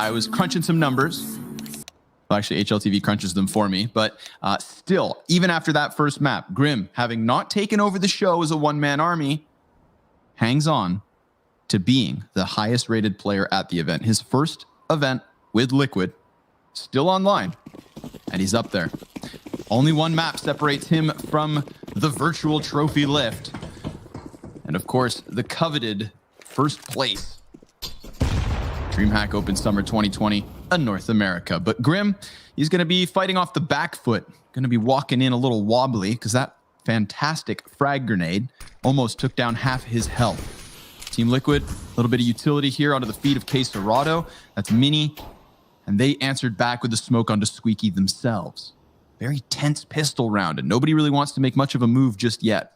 I was crunching some numbers. Well, actually, HLTV crunches them for me. But still, even after that first map, Grim, having not taken over the show as a one-man army, hangs on to being the highest rated player at the event. His first event with Liquid, still online, and he's up there. Only one map separates him from the virtual trophy lift. And of course, the coveted first place. Dreamhack Open Summer 2020 in North America. But Grim, he's going to be fighting off the back foot. Going to be walking in a little wobbly because that fantastic frag grenade almost took down half his health. Team Liquid, a little bit of utility here onto the feet of K-Serrato. That's Mini. And they answered back with the smoke onto Squeaky themselves. Very tense pistol round, and nobody really wants to make much of a move just yet.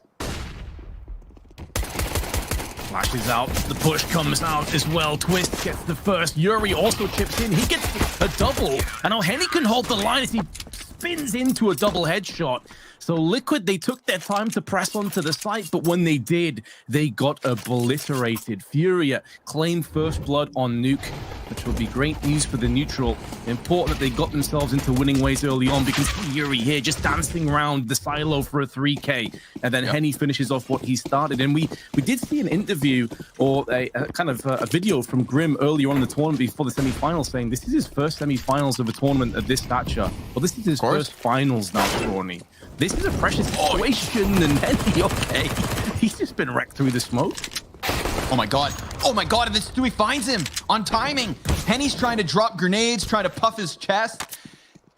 Flashes out, the push comes out as well. Twist gets the first, Yuri also chips in, he gets a double, and now Henny can hold the line as he spins into a double headshot. So Liquid, they took their time to press onto the site, but when they did, they got obliterated. FURIA claimed first blood on Nuke, which will be great news for the neutral. Important that they got themselves into winning ways early on, because Yuri here just dancing around the silo for a 3K, and then Henny finishes off what he started. And we did see an interview or a kind of a video from Grim earlier on in the tournament before the semi-finals saying this is his first semi-finals of a tournament of this stature. Well, this is his first finals now, Ronnie. This is a precious situation, and Henny, okay, he's just been wrecked through the smoke. Oh my god, and then Stewie finds him on timing. Henny's trying to drop grenades, trying to puff his chest.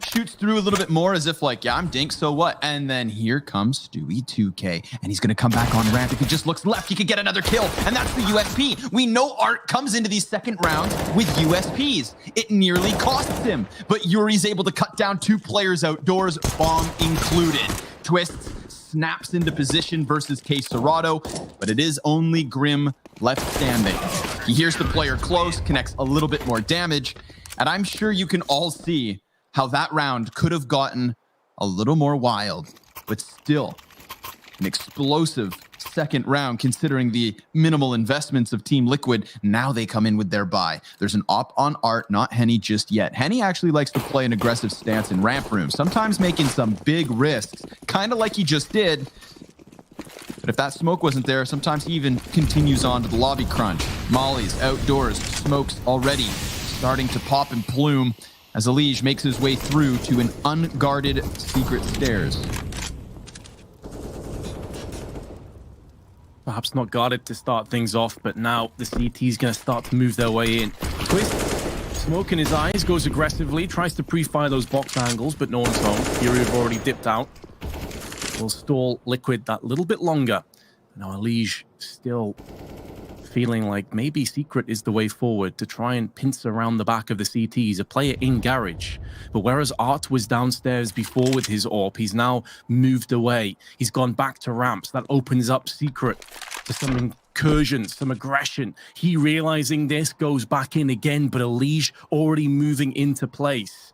Shoots through a little bit more as if like, yeah, I'm Dink, so what? And then here comes Stewie 2K, and he's gonna come back on ramp. If he just looks left, he could get another kill, and that's the USP. We know Art comes into these second rounds with USPs. It nearly costs him, but Yuri's able to cut down 2 players outdoors, bomb included. Twist snaps into position versus K-Serrato, but it is only Grim left standing. He hears the player close, connects a little bit more damage, and I'm sure you can all see how that round could have gotten a little more wild, but still an explosive second round considering the minimal investments of Team Liquid. Now they come in with their buy. There's an op on Art, not Henny just yet. Henny actually likes to play an aggressive stance in ramp room, sometimes making some big risks, kind of like he just did. But if that smoke wasn't there, sometimes he even continues on to the lobby crunch. Molly's outdoors, smokes already starting to pop and plume as Elige makes his way through to an unguarded secret stairs. Perhaps not guarded to start things off, but now the CT is going to start to move their way in. Twist, smoke in his eyes, goes aggressively, tries to pre-fire those box angles, but no one's home. Fury have already dipped out. Will stall Liquid that little bit longer. Now Elige still feeling like maybe Secret is the way forward to try and pinch around the back of the CTs, a player in garage. But whereas Art was downstairs before with his AWP, he's now moved away. He's gone back to ramps. That opens up Secret to some incursions, some aggression. He realizing this goes back in again, but Elige already moving into place.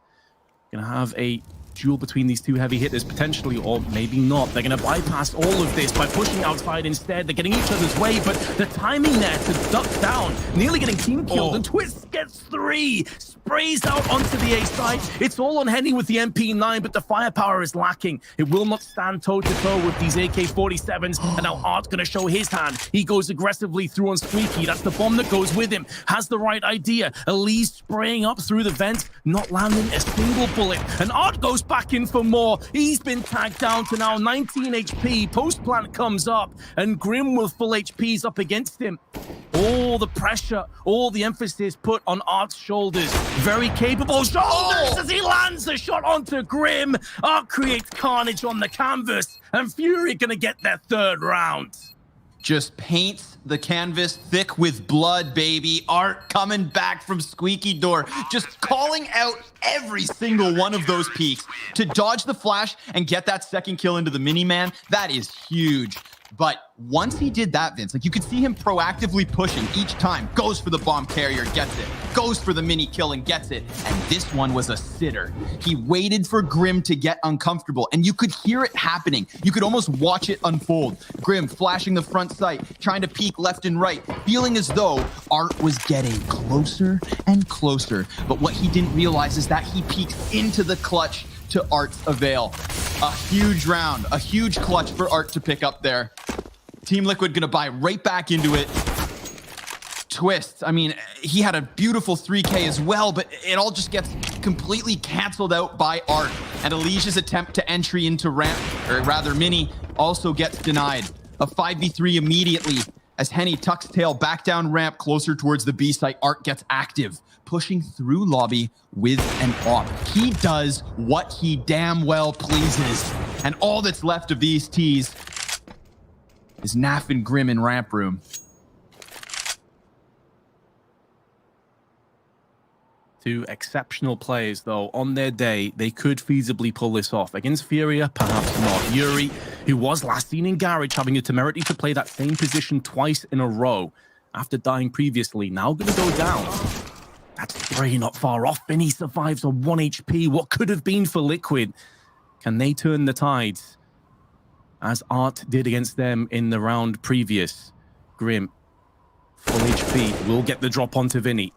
Gonna have a duel between these two heavy hitters potentially, or maybe not. They're going to bypass all of this by pushing outside instead. They're getting each other's way, but the timing there to duck down, nearly getting team killed, and Twist gets 3, sprays out onto the A side. It's all on Henny with the MP9, but the firepower is lacking. It will not stand toe-to-toe with these AK-47s, and now Art's going to show his hand. He goes aggressively through on Squeaky. That's the bomb that goes with him. Has the right idea. Elise spraying up through the vents, not landing a single bullet, and Art goes back in for more. He's been tagged down to now 19 HP. Post plant comes up, and Grim with full HPs up against him. All the pressure, all the emphasis put on Art's shoulders. Very capable shoulders as he lands the shot onto Grim. Art creates carnage on the canvas, and Fury gonna get their 3rd round. Just paints the canvas thick with blood, baby. Art coming back from Squeaky Door, just calling out every single one of those peaks to dodge the flash and get that second kill into the mini-man. That is huge. But once he did that, Vince, like you could see him proactively pushing each time. Goes for the bomb carrier, gets it. Goes for the mini kill and gets it. And this one was a sitter. He waited for Grim to get uncomfortable, and you could hear it happening. You could almost watch it unfold. Grim flashing the front sight, trying to peek left and right, feeling as though Art was getting closer and closer. But what he didn't realize is that he peeks into the clutch to Art's avail. A huge round, a huge clutch for Art to pick up there. Team Liquid gonna buy right back into it. Twist, I mean, he had a beautiful 3K as well, but it all just gets completely canceled out by Art. And Elijah's attempt to entry into ramp, or rather mini, also gets denied. A 5v3 immediately as Henny tucks tail back down ramp closer towards the B site. Art gets active, pushing through lobby with an AWP. He does what he damn well pleases. And all that's left of these T's is Naf and Grim in ramp room. Two exceptional players, though. On their day, they could feasibly pull this off. Against FURIA, perhaps not. Yuri, who was last seen in Garage, having the temerity to play that same position twice in a row after dying previously, now going to go down. That's 3 not far off. Vinny survives on 1 HP. What could have been for Liquid? Can they turn the tides as Art did against them in the round previous? Grim, full HP, will get the drop onto Vinny.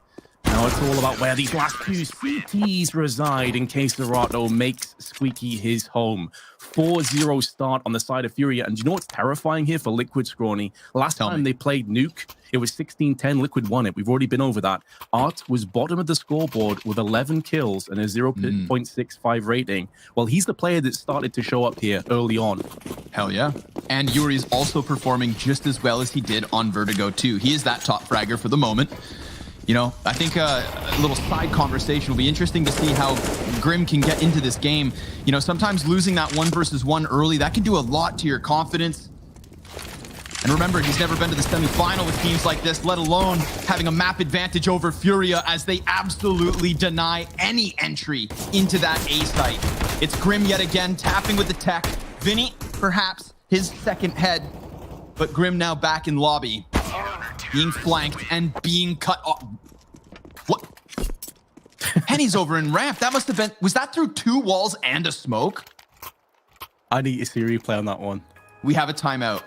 Now it's all about where these last two CTs reside in case Zerato makes Squeaky his home. 4-0 start on the side of FURIA. And you know what's terrifying here for Liquid, Scrawny? Last time they played Nuke, it was 16-10. Liquid won it. We've already been over that. Art was bottom of the scoreboard with 11 kills and a 0.65 rating. Well, he's the player that started to show up here early on. Hell yeah. And Yuri's also performing just as well as he did on Vertigo too. He is that top fragger for the moment. You know, I think a little side conversation will be interesting to see how Grim can get into this game. You know, sometimes losing that 1 versus 1 early, that can do a lot to your confidence. And remember, he's never been to the semifinal with teams like this, let alone having a map advantage over FURIA as they absolutely deny any entry into that A site. It's Grim yet again, tapping with the tech. Vinny, perhaps his second head, but Grim now back in lobby, being flanked and being cut off. What? Henny's over in ramp. That must have been, was that through 2 walls and a smoke? I need a see replay on that one. We have a timeout.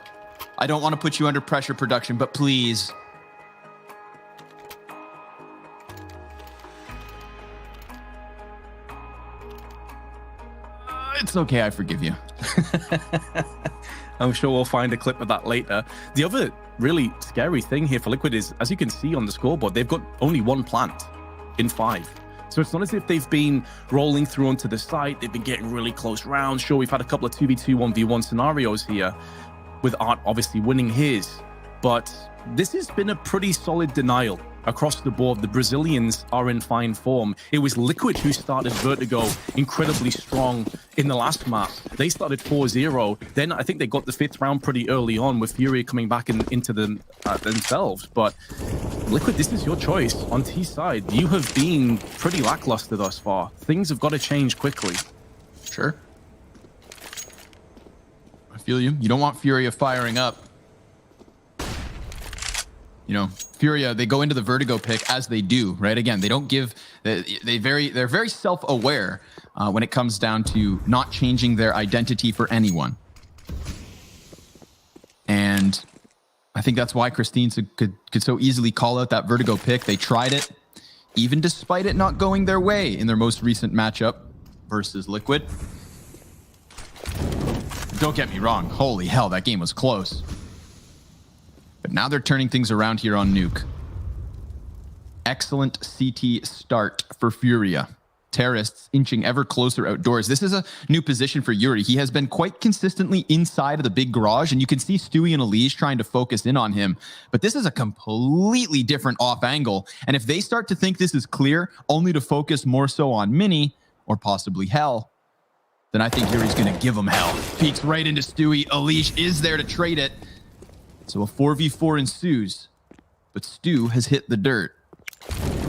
I don't want to put you under pressure, production, but please. It's okay, I forgive you. I'm sure we'll find a clip of that later. The other really scary thing here for Liquid is, as you can see on the scoreboard, they've got only 1 plant in 5. So it's not as if they've been rolling through onto the site. They've been getting really close rounds. Sure, we've had a couple of 2v2, 1v1 scenarios here, with Art obviously winning his. But this has been a pretty solid denial across the board. The Brazilians are in fine form. It was Liquid who started Vertigo incredibly strong in the last map. They started 4-0. Then I think they got the 5th round pretty early on with FURIA coming back into them themselves. But Liquid, this is your choice on T side. You have been pretty lackluster thus far. Things have got to change quickly. Sure. I feel you. You don't want FURIA firing up. You know, FURIA, they go into the Vertigo pick as they do, right? Again, they don't give, they're very self-aware when it comes down to not changing their identity for anyone. And I think that's why Christine could so easily call out that Vertigo pick. They tried it, even despite it not going their way in their most recent matchup versus Liquid. Don't get me wrong. Holy hell, that game was close. But now they're turning things around here on Nuke. Excellent CT start for FURIA. Terrorists inching ever closer outdoors. This is a new position for Yuri. He has been quite consistently inside of the big garage, and you can see Stewie and Elise trying to focus in on him. But this is a completely different off angle. And if they start to think this is clear, only to focus more so on Mini, or possibly Hell, then I think Yuri's going to give him hell. Peeks right into Stewie. Elise is there to trade it. So a 4v4 ensues, but Stu has hit the dirt.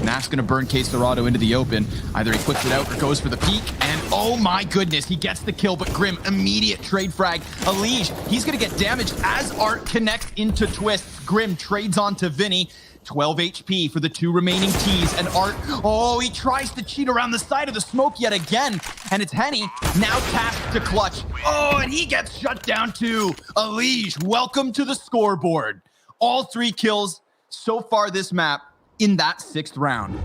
Nash gonna burn Case Dorado into the open. Either he puts it out or goes for the peek, and oh my goodness, he gets the kill, but Grim, immediate trade frag. Alige, he's gonna get damaged as Art connects into Twist. Grim trades onto Vinny. 12 HP for the 2 remaining Ts, and Art, oh, he tries to cheat around the side of the smoke yet again, and it's Henny, now tasked to clutch. Oh, and he gets shut down too. Alige, welcome to the scoreboard. All 3 kills so far this map in that 6th round.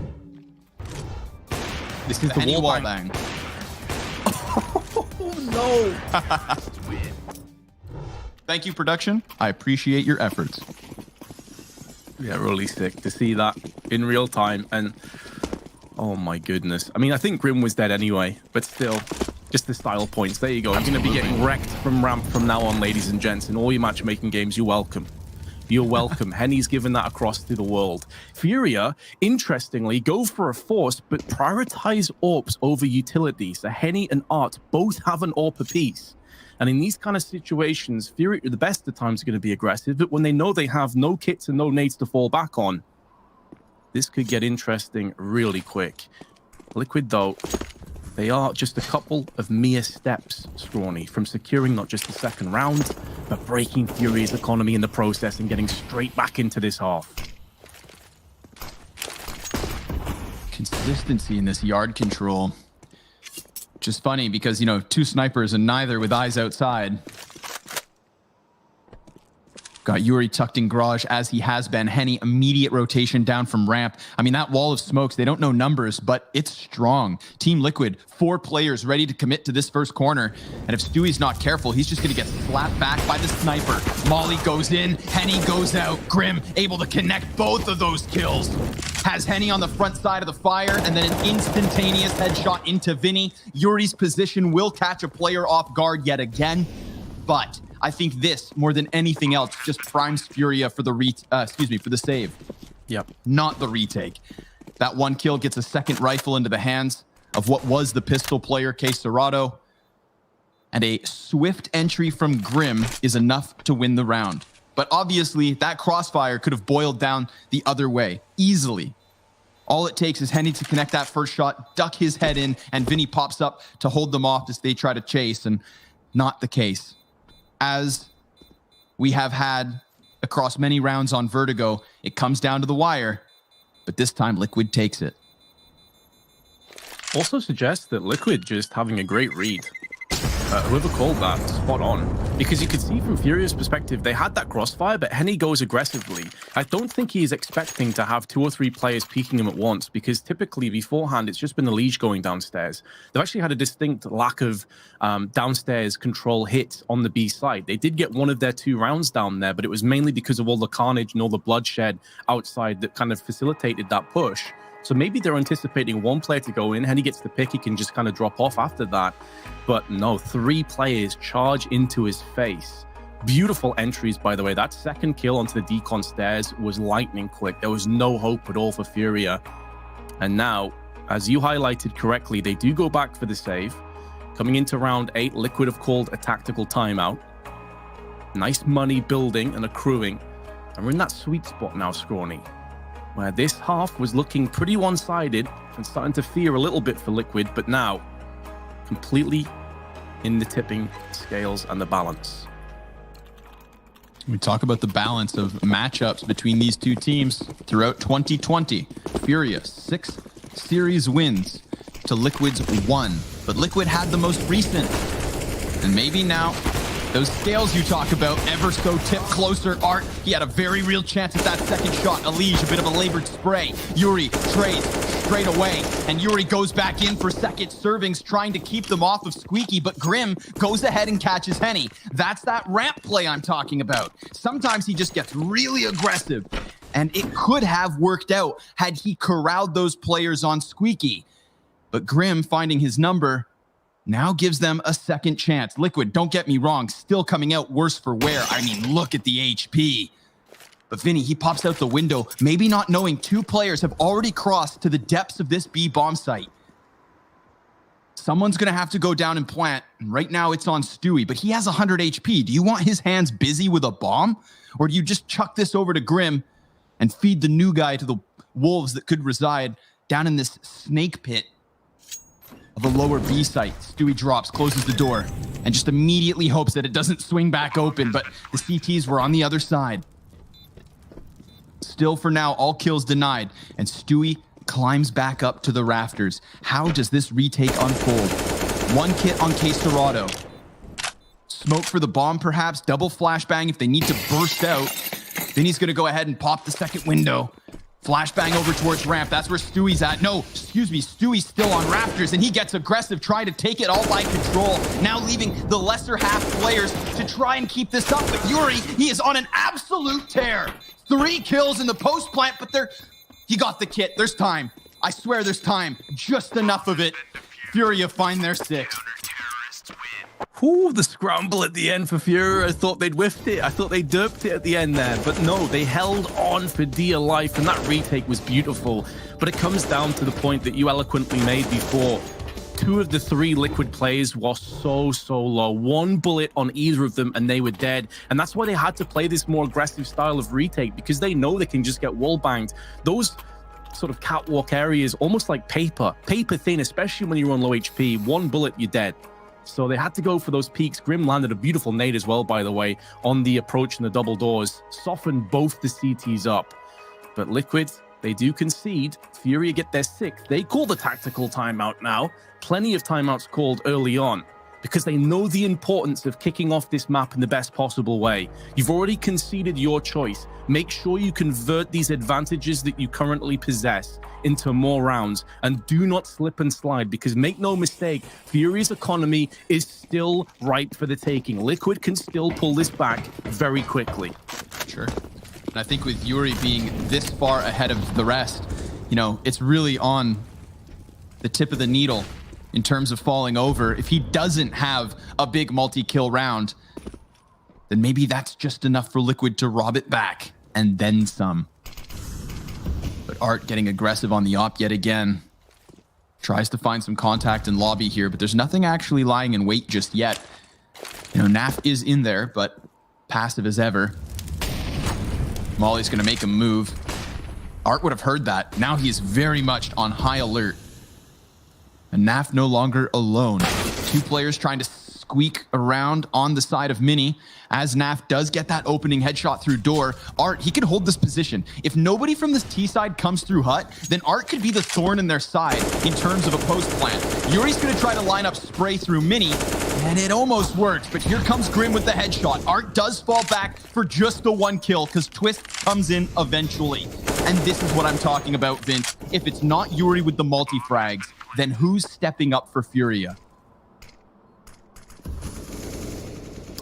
This is the Henny wall bang. Oh, no. Thank you, production. I appreciate your efforts. Yeah, really sick to see that in real time. And oh my goodness. I mean, I think Grim was dead anyway, but still, just the style points. There you go. You're going to be getting wrecked from ramp from now on, ladies and gents. In all your matchmaking games, you're welcome. You're welcome. Henny's given that across to the world. FURIA, interestingly, go for a force, but prioritize AWPs over utility. So Henny and Art both have an AWP apiece. And in these kind of situations, FURIA, the best of times, are going to be aggressive, but when they know they have no kits and no nades to fall back on, this could get interesting really quick. Liquid, though, they are just a couple of mere steps, Scrawny, from securing not just the 2nd round, but breaking Furia's economy in the process and getting straight back into this half. Consistency in this yard control. Just funny because, you know, 2 snipers and neither with eyes outside. Got Yuri tucked in garage as he has been. Henny, immediate rotation down from ramp. I mean, that wall of smokes, they don't know numbers, but it's strong. Team Liquid, 4 players ready to commit to this first corner. And if Stewie's not careful, he's just going to get slapped back by the sniper. Molly goes in, Henny goes out. Grim able to connect both of those kills. Has Henny on the front side of the fire, and then an instantaneous headshot into Vinny. Yuri's position will catch a player off guard yet again, but I think this, more than anything else, just primes FURIA for the for the save. Yep. Not the retake. That 1 kill gets a 2nd rifle into the hands of what was the pistol player, Case Dorado. And a swift entry from Grim is enough to win the round. But obviously, that crossfire could have boiled down the other way, easily. All it takes is Henny to connect that first shot, duck his head in, and Vinny pops up to hold them off as they try to chase, and not the case. As we have had across many rounds on Vertigo, it comes down to the wire, but this time Liquid takes it. Also suggests that Liquid just having a great read. Whoever called that, spot on. Because you could see from FURIA's perspective, they had that crossfire, but Henny goes aggressively. I don't think he is expecting to have 2 or 3 players peeking him at once, because typically beforehand, it's just been Alige going downstairs. They've actually had a distinct lack of downstairs control hits on the B side. They did get 1 of their 2 rounds down there, but it was mainly because of all the carnage and all the bloodshed outside that kind of facilitated that push. So maybe they're anticipating 1 player to go in. Henny gets the pick, he can just kind of drop off after that. But no, 3 players charge into his face. Beautiful entries, by the way. That 2nd kill onto the decon stairs was lightning quick. There was no hope at all for FURIA. And now, as you highlighted correctly, they do go back for the save. Coming into round 8, Liquid have called a tactical timeout. Nice money building and accruing. And we're in that sweet spot now, Scrawny, where this half was looking pretty one-sided and starting to fear a little bit for Liquid, but now completely in the tipping scales and the balance. We talk about the balance of matchups between these 2 teams throughout 2020. FURIA, 6 series wins to Liquid's 1, but Liquid had the most recent. And maybe now those scales you talk about ever so tip closer. Art, he had a very real chance at that 2nd shot. Alige, a bit of a labored spray. Yuri trades straight away, and Yuri goes back in for 2nd servings, trying to keep them off of Squeaky, but Grim goes ahead and catches Henny. That's that ramp play I'm talking about. Sometimes he just gets really aggressive, and it could have worked out had he corralled those players on Squeaky. But Grim, finding his number, now gives them a 2nd chance. Liquid, don't get me wrong, still coming out worse for wear. I mean, look at the HP. But Vinny, he pops out the window, maybe not knowing 2 players have already crossed to the depths of this B bomb site. Someone's going to have to go down and plant. And right now it's on Stewie, but he has 100 HP. Do you want his hands busy with a bomb? Or do you just chuck this over to Grim and feed the new guy to the wolves that could reside down in this snake pit of a lower B site. Stewie drops, closes the door, and just immediately hopes that it doesn't swing back open, but the CTs were on the other side. Still for now, all kills denied, and Stewie climbs back up to the rafters. How does this retake unfold? One kit on Case Dorado. Smoke for the bomb, perhaps. Double flashbang if they need to burst out. Then he's going to go ahead and pop the second window. Flashbang over towards ramp. That's where Stewie's at. No, excuse me. Stewie's still on rafters, and he gets aggressive, trying to take it all by control. Now leaving the lesser half players to try and keep this up. But Yuri, he is on an absolute tear. 3 kills in the post plant, but he got the kit. There's time. I swear there's time. Just enough of it. FURIA find their 6th. Ooh, the scramble at the end for FURIA. I thought they'd whiffed it. I thought they derped it at the end there. But no, they held on for dear life, and that retake was beautiful. But it comes down to the point that you eloquently made before. 2 of the 3 Liquid plays was so low. 1 bullet on either of them, and they were dead. And that's why they had to play this more aggressive style of retake, because they know they can just get wall banged. Those sort of catwalk areas, almost like paper thin, especially when you're on low HP. 1 bullet, you're dead. So they had to go for those peaks. Grim landed a beautiful nade as well, by the way, on the approach and the double doors. Softened both the CTs up. But Liquid, they do concede. FURIA get their 6th. They call the tactical timeout now. Plenty of timeouts called early on, because they know the importance of kicking off this map in the best possible way. You've already conceded your choice. Make sure you convert these advantages that you currently possess into more rounds, and do not slip and slide, because make no mistake, FURIA's economy is still ripe for the taking. Liquid can still pull this back very quickly. Sure. And I think with Yuri being this far ahead of the rest, you know, it's really on the tip of the needle in terms of falling over. If he doesn't have a big multi-kill round, then maybe that's just enough for Liquid to rob it back, and then some. But Art getting aggressive on the op yet again. Tries to find some contact in lobby here, but there's nothing actually lying in wait just yet. You know, Naf is in there, but passive as ever. Molly's going to make a move. Art would have heard that. Now he's very much on high alert. And Naf no longer alone. 2 players trying to squeak around on the side of Mini. As Naf does get that opening headshot through door, Art, he can hold this position. If nobody from this T side comes through hut, then Art could be the thorn in their side in terms of a post plant. Yuri's going to try to line up spray through Mini, and it almost works, but here comes Grim with the headshot. Art does fall back for just the 1 kill, because Twist comes in eventually. And this is what I'm talking about, Vince. If it's not Yuri with the multi-frags, then who's stepping up for FURIA?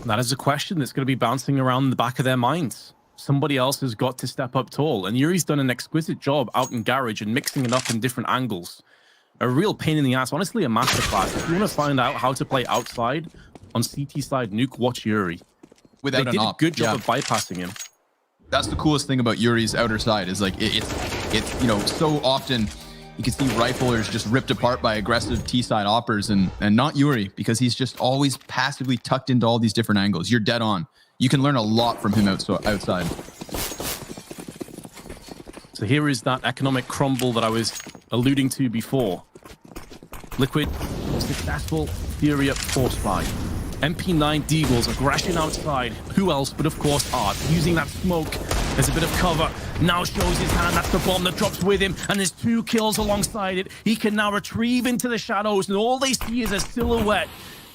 That is a question that's going to be bouncing around the back of their minds. Somebody else has got to step up tall, and Yuri's done an exquisite job out in Garage and mixing it up in different angles. A real pain in the ass, honestly a masterclass. If you want to find out how to play outside on CT side Nuke, watch Yuri. Without they did a good job of bypassing him. That's the coolest thing about Yuri's outer side, is like it's you know, so often you can see riflers just ripped apart by aggressive T-side oppers, and not Yuri, because he's just always passively tucked into all these different angles. You're dead on. You can learn a lot from him outside. So here is that economic crumble that I was alluding to before. Liquid, successful, FURIA force buy. MP9 Deagles, aggression outside. Who else but, of course, Art. Using that smoke as a bit of cover. Now shows his hand. That's the bomb that drops with him. And there's 2 kills alongside it. He can now retrieve into the shadows. And all they see is a silhouette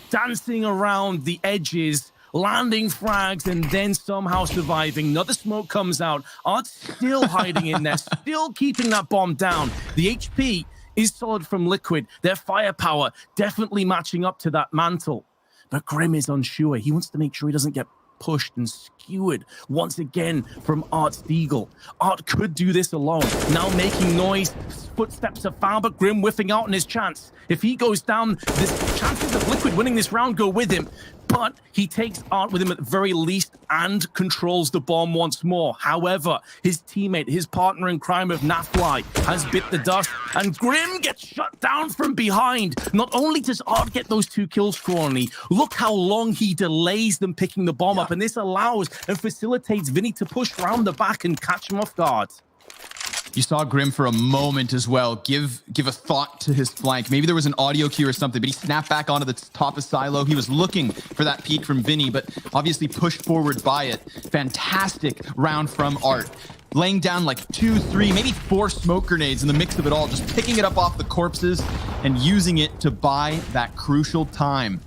dancing around the edges, landing frags, and then somehow surviving. Another smoke comes out. Art's still hiding in there, still keeping that bomb down. The HP is solid from Liquid. Their firepower definitely matching up to that mantle. But Grim is unsure. He wants to make sure he doesn't get pushed and skewered once again from Art's Deagle. Art could do this alone. Now making noise. Footsteps are found, but Grim whiffing out on his chance. If he goes down, the chances of Liquid winning this round go with him. But he takes Art with him at the very least and controls the bomb once more. However, his teammate, his partner in crime of Nafly, has bit the dust, and Grim gets shut down from behind. Not only does Art get those 2 kills crawling, look how long he delays them picking the bomb up, and this allows and facilitates Vinny to push round the back and catch him off guard. You saw Grim for a moment as well give a thought to his flank. Maybe there was an audio cue or something, but he snapped back onto the top of silo. He was looking for that peek from Vinny, but obviously pushed forward by it. Fantastic round from Art. Laying down like 2, 3, maybe 4 smoke grenades in the mix of it all, just picking it up off the corpses and using it to buy that crucial time.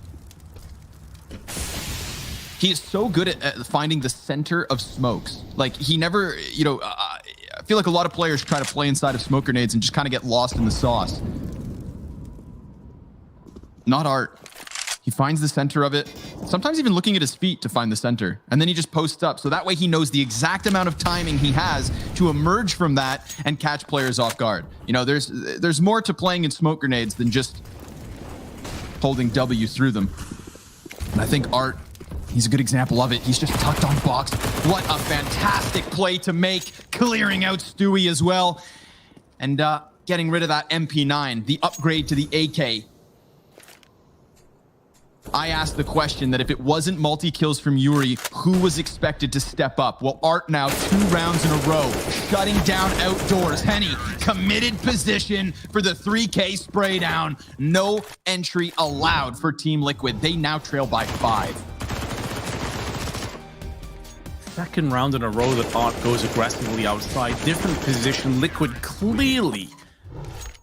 He is so good at finding the center of smokes. Like, he never, you know, I feel like a lot of players try to play inside of smoke grenades and just kind of get lost in the sauce. Not Art. He finds the center of it, sometimes even looking at his feet to find the center. And then he just posts up. So that way he knows the exact amount of timing he has to emerge from that and catch players off guard. You know, there's more to playing in smoke grenades than just holding W through them. And I think Art, he's a good example of it. He's just tucked on box. What a fantastic play to make, clearing out Stewie as well. And getting rid of that MP9, the upgrade to the AK. I asked the question that if it wasn't multi-kills from Yuri, who was expected to step up? Well, Art now 2 rounds in a row, shutting down outdoors. Henny, committed position for the 3K spray down. No entry allowed for Team Liquid. They now trail by 5. Second round in a row that Art goes aggressively outside. Different position. Liquid clearly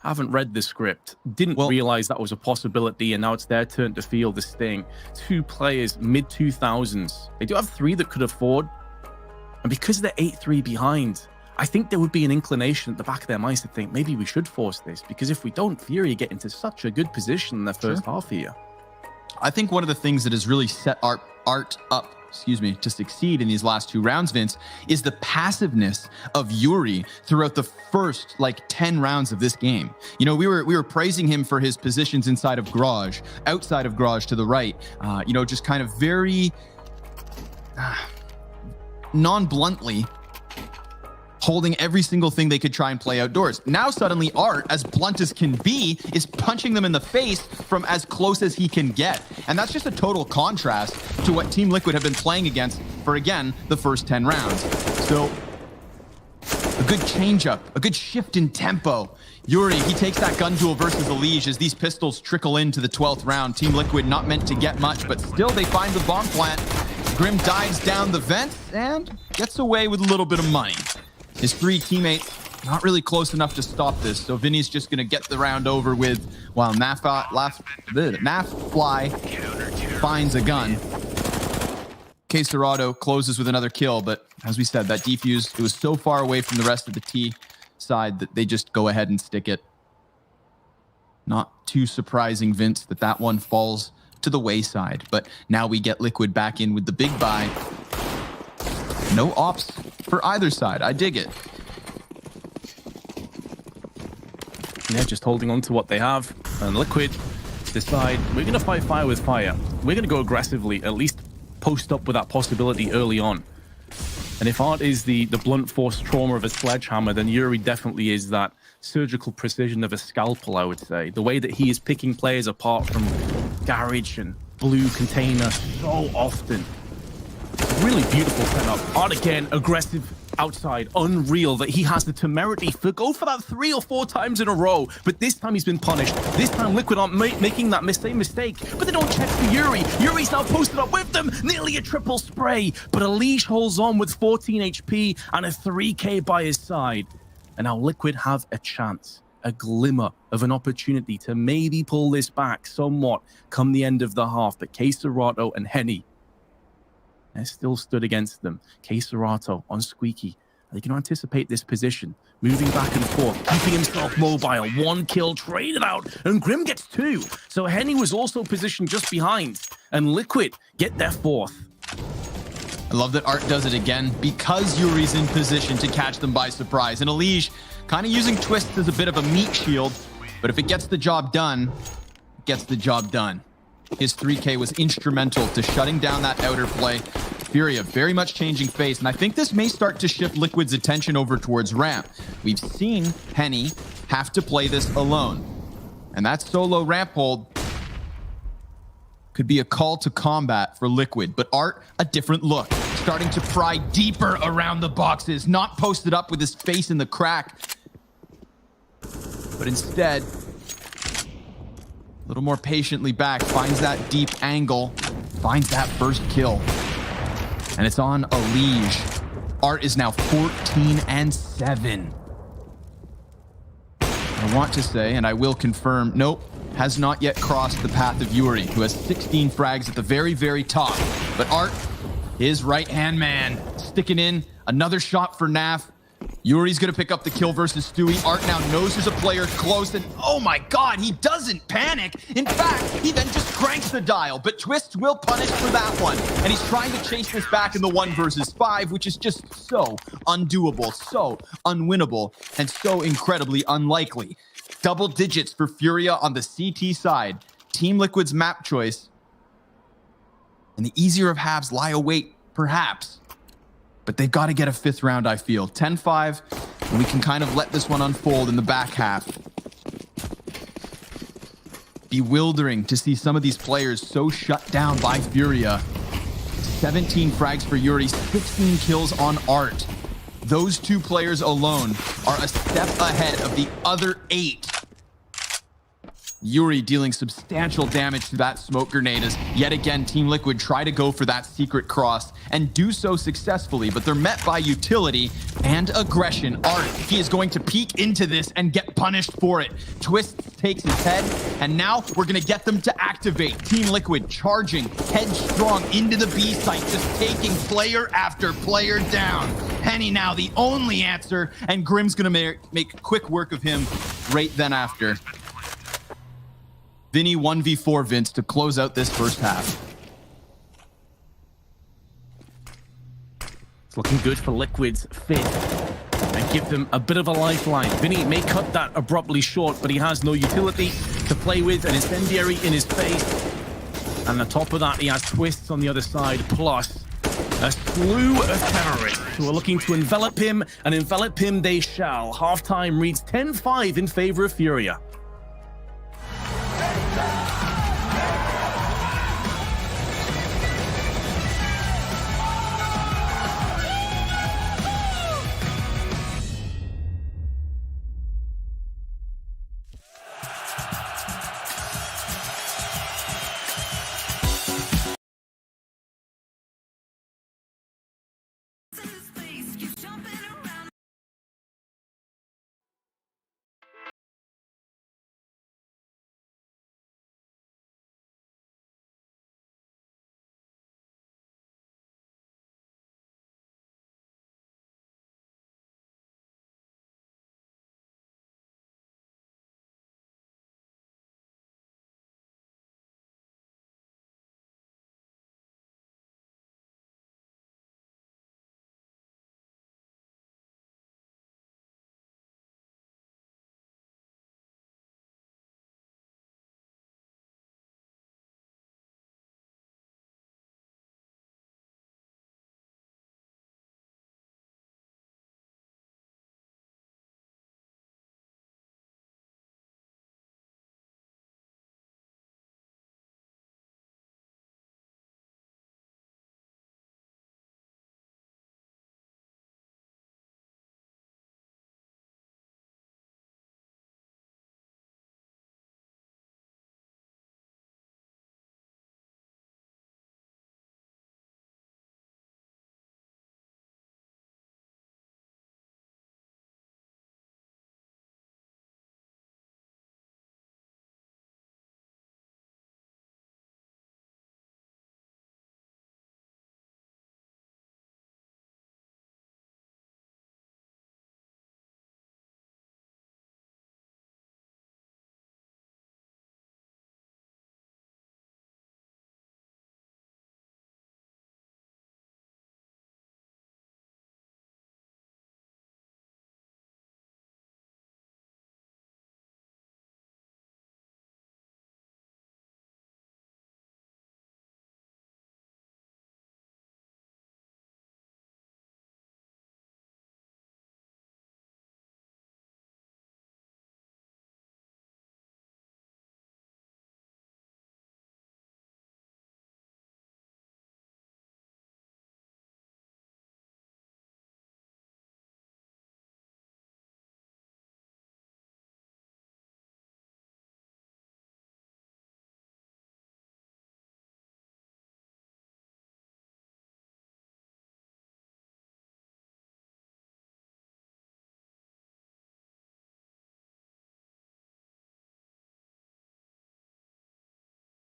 haven't read the script. Didn't realize that was a possibility, and now it's their turn to feel the sting. 2 players, mid-2000s. They do have 3 that could afford. And because they're 8-3 behind, I think there would be an inclination at the back of their minds to think, maybe we should force this, because if we don't, FURIA get into such a good position in their first half here. I think one of the things that has really set Art up, to succeed in these last 2 rounds, Vince, is the passiveness of Yuri throughout the first like 10 rounds of this game. You know, we were praising him for his positions inside of garage, outside of garage to the right. You know, just kind of very non-bluntly holding every single thing they could try and play outdoors. Now suddenly Art, as blunt as can be, is punching them in the face from as close as he can get. And that's just a total contrast to what Team Liquid have been playing against for, again, the first 10 rounds. So a good change-up, a good shift in tempo. Yuri, he takes that gun duel versus Elige as these pistols trickle into the 12th round. Team Liquid not meant to get much, but still they find the bomb plant. Grim dives down the vent and gets away with a little bit of money. His 3 teammates not really close enough to stop this, so Vinny's just going to get the round over with, while Nafly finds a gun. Quesarado closes with another kill, but as we said, that defuse, it was so far away from the rest of the T side that they just go ahead and stick it. Not too surprising, Vince, that one falls to the wayside, but now we get Liquid back in with the big buy. No ops for either side. I dig it. Yeah, just holding on to what they have. And Liquid decide, we're going to fight fire with fire. We're going to go aggressively, at least post up with that possibility early on. And if Art is the blunt force trauma of a sledgehammer, then Yuri definitely is that surgical precision of a scalpel, I would say. The way that he is picking players apart from garage and blue container so often. Really beautiful setup. Art again, aggressive outside, unreal that he has the temerity to go for that 3 or 4 times in a row, but this time he's been punished. This time Liquid aren't making that same mistake, but they don't check for Yuri. Yuri's now posted up with them, nearly a triple spray, but Elige holds on with 14 HP and a 3K by his side. And now Liquid have a chance, a glimmer of an opportunity to maybe pull this back somewhat come the end of the half, but Quesarado and Henny, they're still stood against them. Quesarado on Squeaky. Are they going to anticipate this position? Moving back and forth, keeping himself mobile. 1 kill traded out, and Grim gets 2. So Henny was also positioned just behind, and Liquid get their 4th. I love that Art does it again because Yuri's in position to catch them by surprise. And Elige kind of using twists as a bit of a meat shield, but if it gets the job done, it gets the job done. His 3K was instrumental to shutting down that outer play. FURIA very much changing face, and I think this may start to shift Liquid's attention over towards ramp. We've seen Henny have to play this alone, and that solo ramp hold could be a call to combat for Liquid, but Art, a different look. starting to pry deeper around the boxes, not posted up with his face in the crack, but instead, a little more patiently back, finds that deep angle, finds that first kill, and it's on a liege. Art is now 14-7. I want to say, and I will confirm, nope, has not yet crossed the path of Yuri, who has 16 frags at the very, very top. But Art, his right-hand man, sticking in another shot for Naf. Yuri's going to pick up the kill versus Stewie. Art now knows there's a player close, and oh my god, he doesn't panic. In fact, he then just cranks the dial, but Twist will punish for that one. And he's trying to chase this back in the 1 versus 5, which is just so undoable, so unwinnable, and so incredibly unlikely. Double digits for FURIA on the CT side. Team Liquid's map choice. And the easier of halves lie await, perhaps. But they've got to get a 5th round, I feel. 10-5, and we can kind of let this one unfold in the back half. Bewildering to see some of these players so shut down by FURIA. 17 frags for Yuri, 16 kills on Art. Those 2 players alone are a step ahead of the other 8. Yuri dealing substantial damage to that smoke grenade as yet again Team Liquid try to go for that secret cross and do so successfully, but they're met by utility and aggression. Art, he is going to peek into this and get punished for it. Twist takes his head, and now we're going to get them to activate. Team Liquid charging headstrong into the B site, just taking player after player down. Henny now the only answer, and Grim's going to make quick work of him right then after. Vinny 1v4 Vince to close out this first half. It's looking good for Liquid's 5th and give them a bit of a lifeline. Vinny may cut that abruptly short, but he has no utility to play with, an incendiary in his face. And on top of that, he has Twists on the other side, plus a slew of terrorists who are looking to envelop him, and envelop him they shall. Halftime reads 10-5 in favor of FURIA.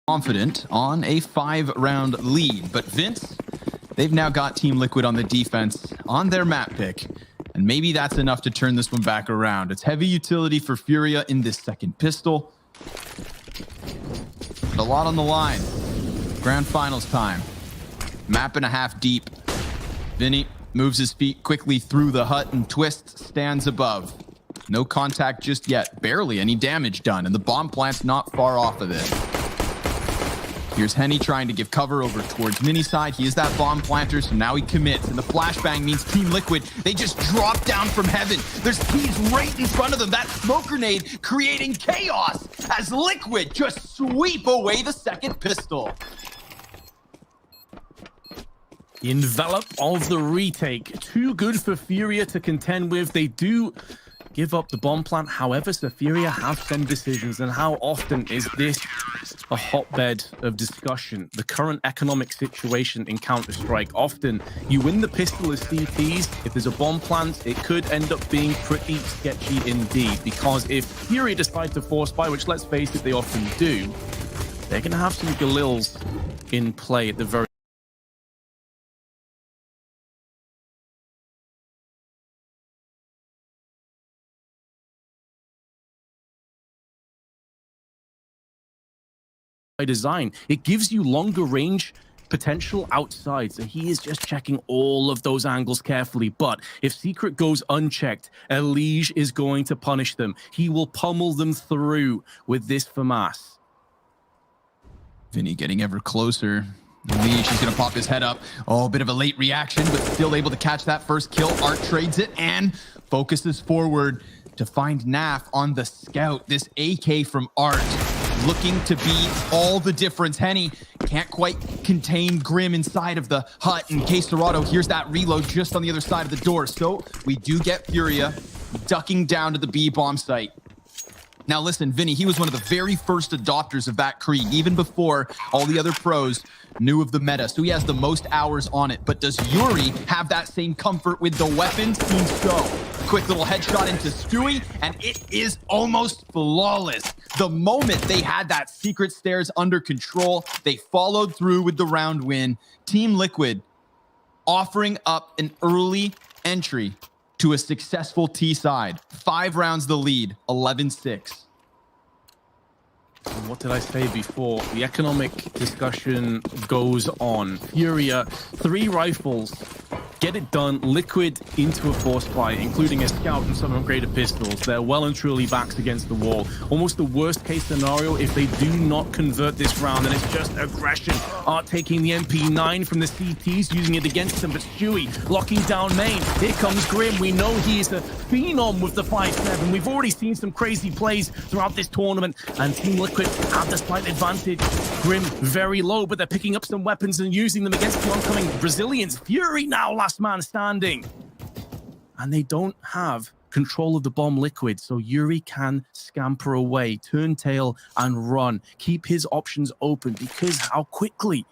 confident on a 5-round lead. But Vince, they've now got Team Liquid on the defense on their map pick. And maybe that's enough to turn this one back around. It's heavy utility for FURIA in this second pistol. But a lot on the line. Grand finals time. Map and a half deep. Vinny moves his feet quickly through the hut and Twist stands above. No contact just yet. Barely any damage done. And the bomb plant's not far off of this. Here's Henny trying to give cover over towards Mini side. He is that bomb planter, so now he commits. And the flashbang means Team Liquid, they just drop down from heaven. There's teams right in front of them. That smoke grenade creating chaos as Liquid just sweep away the second pistol. Envelop of the retake. Too good for FURIA to contend with. They do give up the bomb plant. However, FURIA have some decisions. And how often is this a hotbed of discussion? The current economic situation in Counter-Strike. Often you win the pistol as CTs. If there's a bomb plant, it could end up being pretty sketchy indeed. Because if FURIA decide to force buy, which let's face it, they often do, they're going to have some Galils in play at the very by design. It gives you longer range potential outside, so he is just checking all of those angles carefully. But if Secret goes unchecked, Elige is going to punish them. He will pummel them through with this FAMAS. Vinny getting ever closer. Elige, he's going to pop his head up. Oh, a bit of a late reaction, but still able to catch that first kill. Art trades it and focuses forward to find Naf on the scout. This AK from Art looking to be all the difference. Henny can't quite contain Grim inside of the hut, and K-Serrato hears that reload just on the other side of the door. So we do get FURIA ducking down to the B bomb site. Now listen, Vinny, he was one of the very first adopters of that Krieg, even before all the other pros knew of the meta. So he has the most hours on it. But does Yuri have that same comfort with the weapons? Seems so. Quick little headshot into Stewie, and it is almost flawless. The moment they had that secret stairs under control, they followed through with the round win. Team Liquid offering up an early entry to a successful T side. 5 rounds the lead, 11-6. What did I say before? The economic discussion goes on. FURIA, 3 rifles. Get it done. Liquid into a force buy, including a scout and some upgraded pistols. They're well and truly backs against the wall. Almost the worst case scenario if they do not convert this round, and it's just aggression. Art taking the MP9 from the CTs, using it against them, but Stewie locking down main. Here comes Grim. We know he is a phenom with the 5-7. We've already seen some crazy plays throughout this tournament, and Team Liquid have the slight advantage. Grim very low, but they're picking up some weapons and using them against the oncoming Brazilians. Fury now last man standing. And they don't have control of the bomb. Liquid, so Yuri can scamper away, turn tail and run. Keep his options open, because how quickly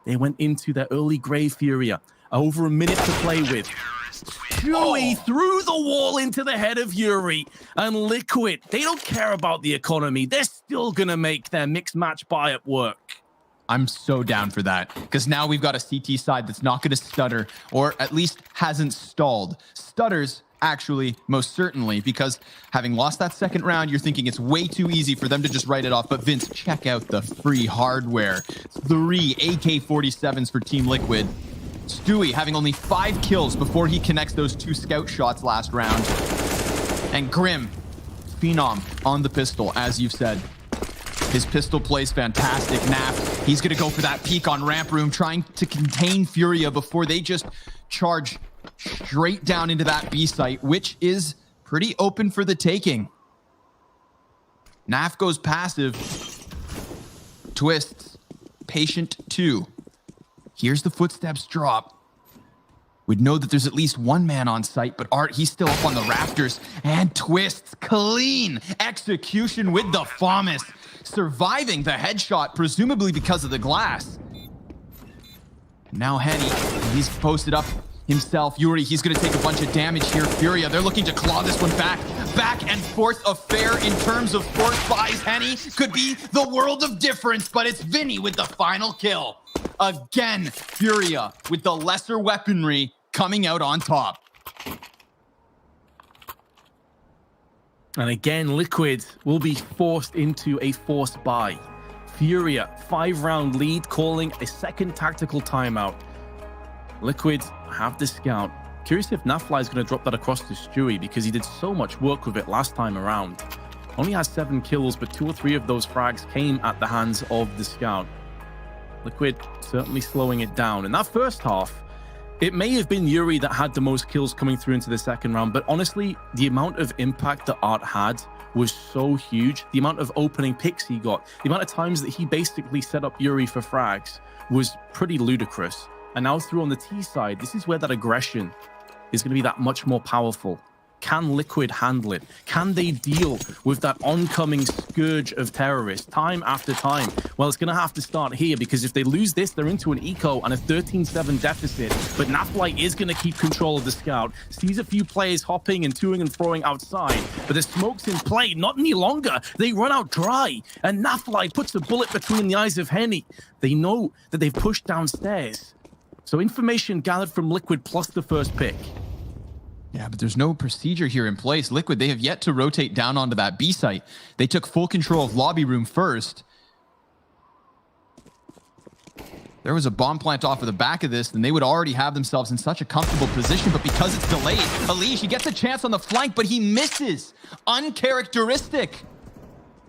they went into their early grave. FURIA, over a minute to play with. Stewie through the wall into the head of Yuri, and Liquid, they don't care about the economy. They're still gonna make their mixed match buy-up work. I'm so down for that, because now we've got a CT side that's not going to stutter, or at least hasn't stalled. Stutters, actually, most certainly, because having lost that second round, you're thinking it's way too easy for them to just write it off. But Vince, check out the free hardware. 3 AK-47s for Team Liquid. Stewie having only 5 kills before he connects those 2 scout shots last round. And Grim, phenom on the pistol, as you've said. His pistol plays fantastic. Naf, he's going to go for that peek on ramp room, trying to contain FURIA before they just charge straight down into that B site, which is pretty open for the taking. Naf goes passive. Twists. Patient 2. Here's the footsteps drop. We'd know that there's at least 1 man on site, but Art, he's still up on the rafters. And Twists, clean execution with the FAMAS. Surviving the headshot, presumably because of the glass. Now Henny, he's posted up himself. Yuri, he's going to take a bunch of damage here. FURIA, they're looking to claw this one back. back and forth affair in terms of force buys. Henny could be the world of difference, but it's Vinny with the final kill. Again, FURIA with the lesser weaponry coming out on top. And again, Liquid will be forced into a force buy. FURIA, 5-round lead, calling a second tactical timeout. Liquid have the scout. Curious if Nafly is going to drop that across to Stewie because he did so much work with it last time around. Only has 7 kills, but 2 or 3 of those frags came at the hands of the scout. Liquid certainly slowing it down. In that first half, it may have been Yuri that had the most kills coming through into the second round, but honestly, the amount of impact that Art had was so huge. The amount of opening picks he got, the amount of times that he basically set up Yuri for frags was pretty ludicrous. And now through on the T side, this is where that aggression is going to be that much more powerful. Can Liquid handle it? Can they deal with that oncoming scourge of terrorists time after time? Well, it's going to have to start here because if they lose this, they're into an eco and a 13-7 deficit. But Nafly is going to keep control of the scout. Sees a few players hopping and toing and throwing outside, but the smoke's in play. Not any longer. They run out dry, and Nafly puts a bullet between the eyes of Henny. They know that they've pushed downstairs. So information gathered from Liquid plus the first pick. Yeah, but there's no procedure here in place. Liquid, they have yet to rotate down onto that B site. They took full control of lobby room first. There was a bomb plant off of the back of this, and they would already have themselves in such a comfortable position, but because it's delayed, Alish, he gets a chance on the flank, but he misses. Uncharacteristic.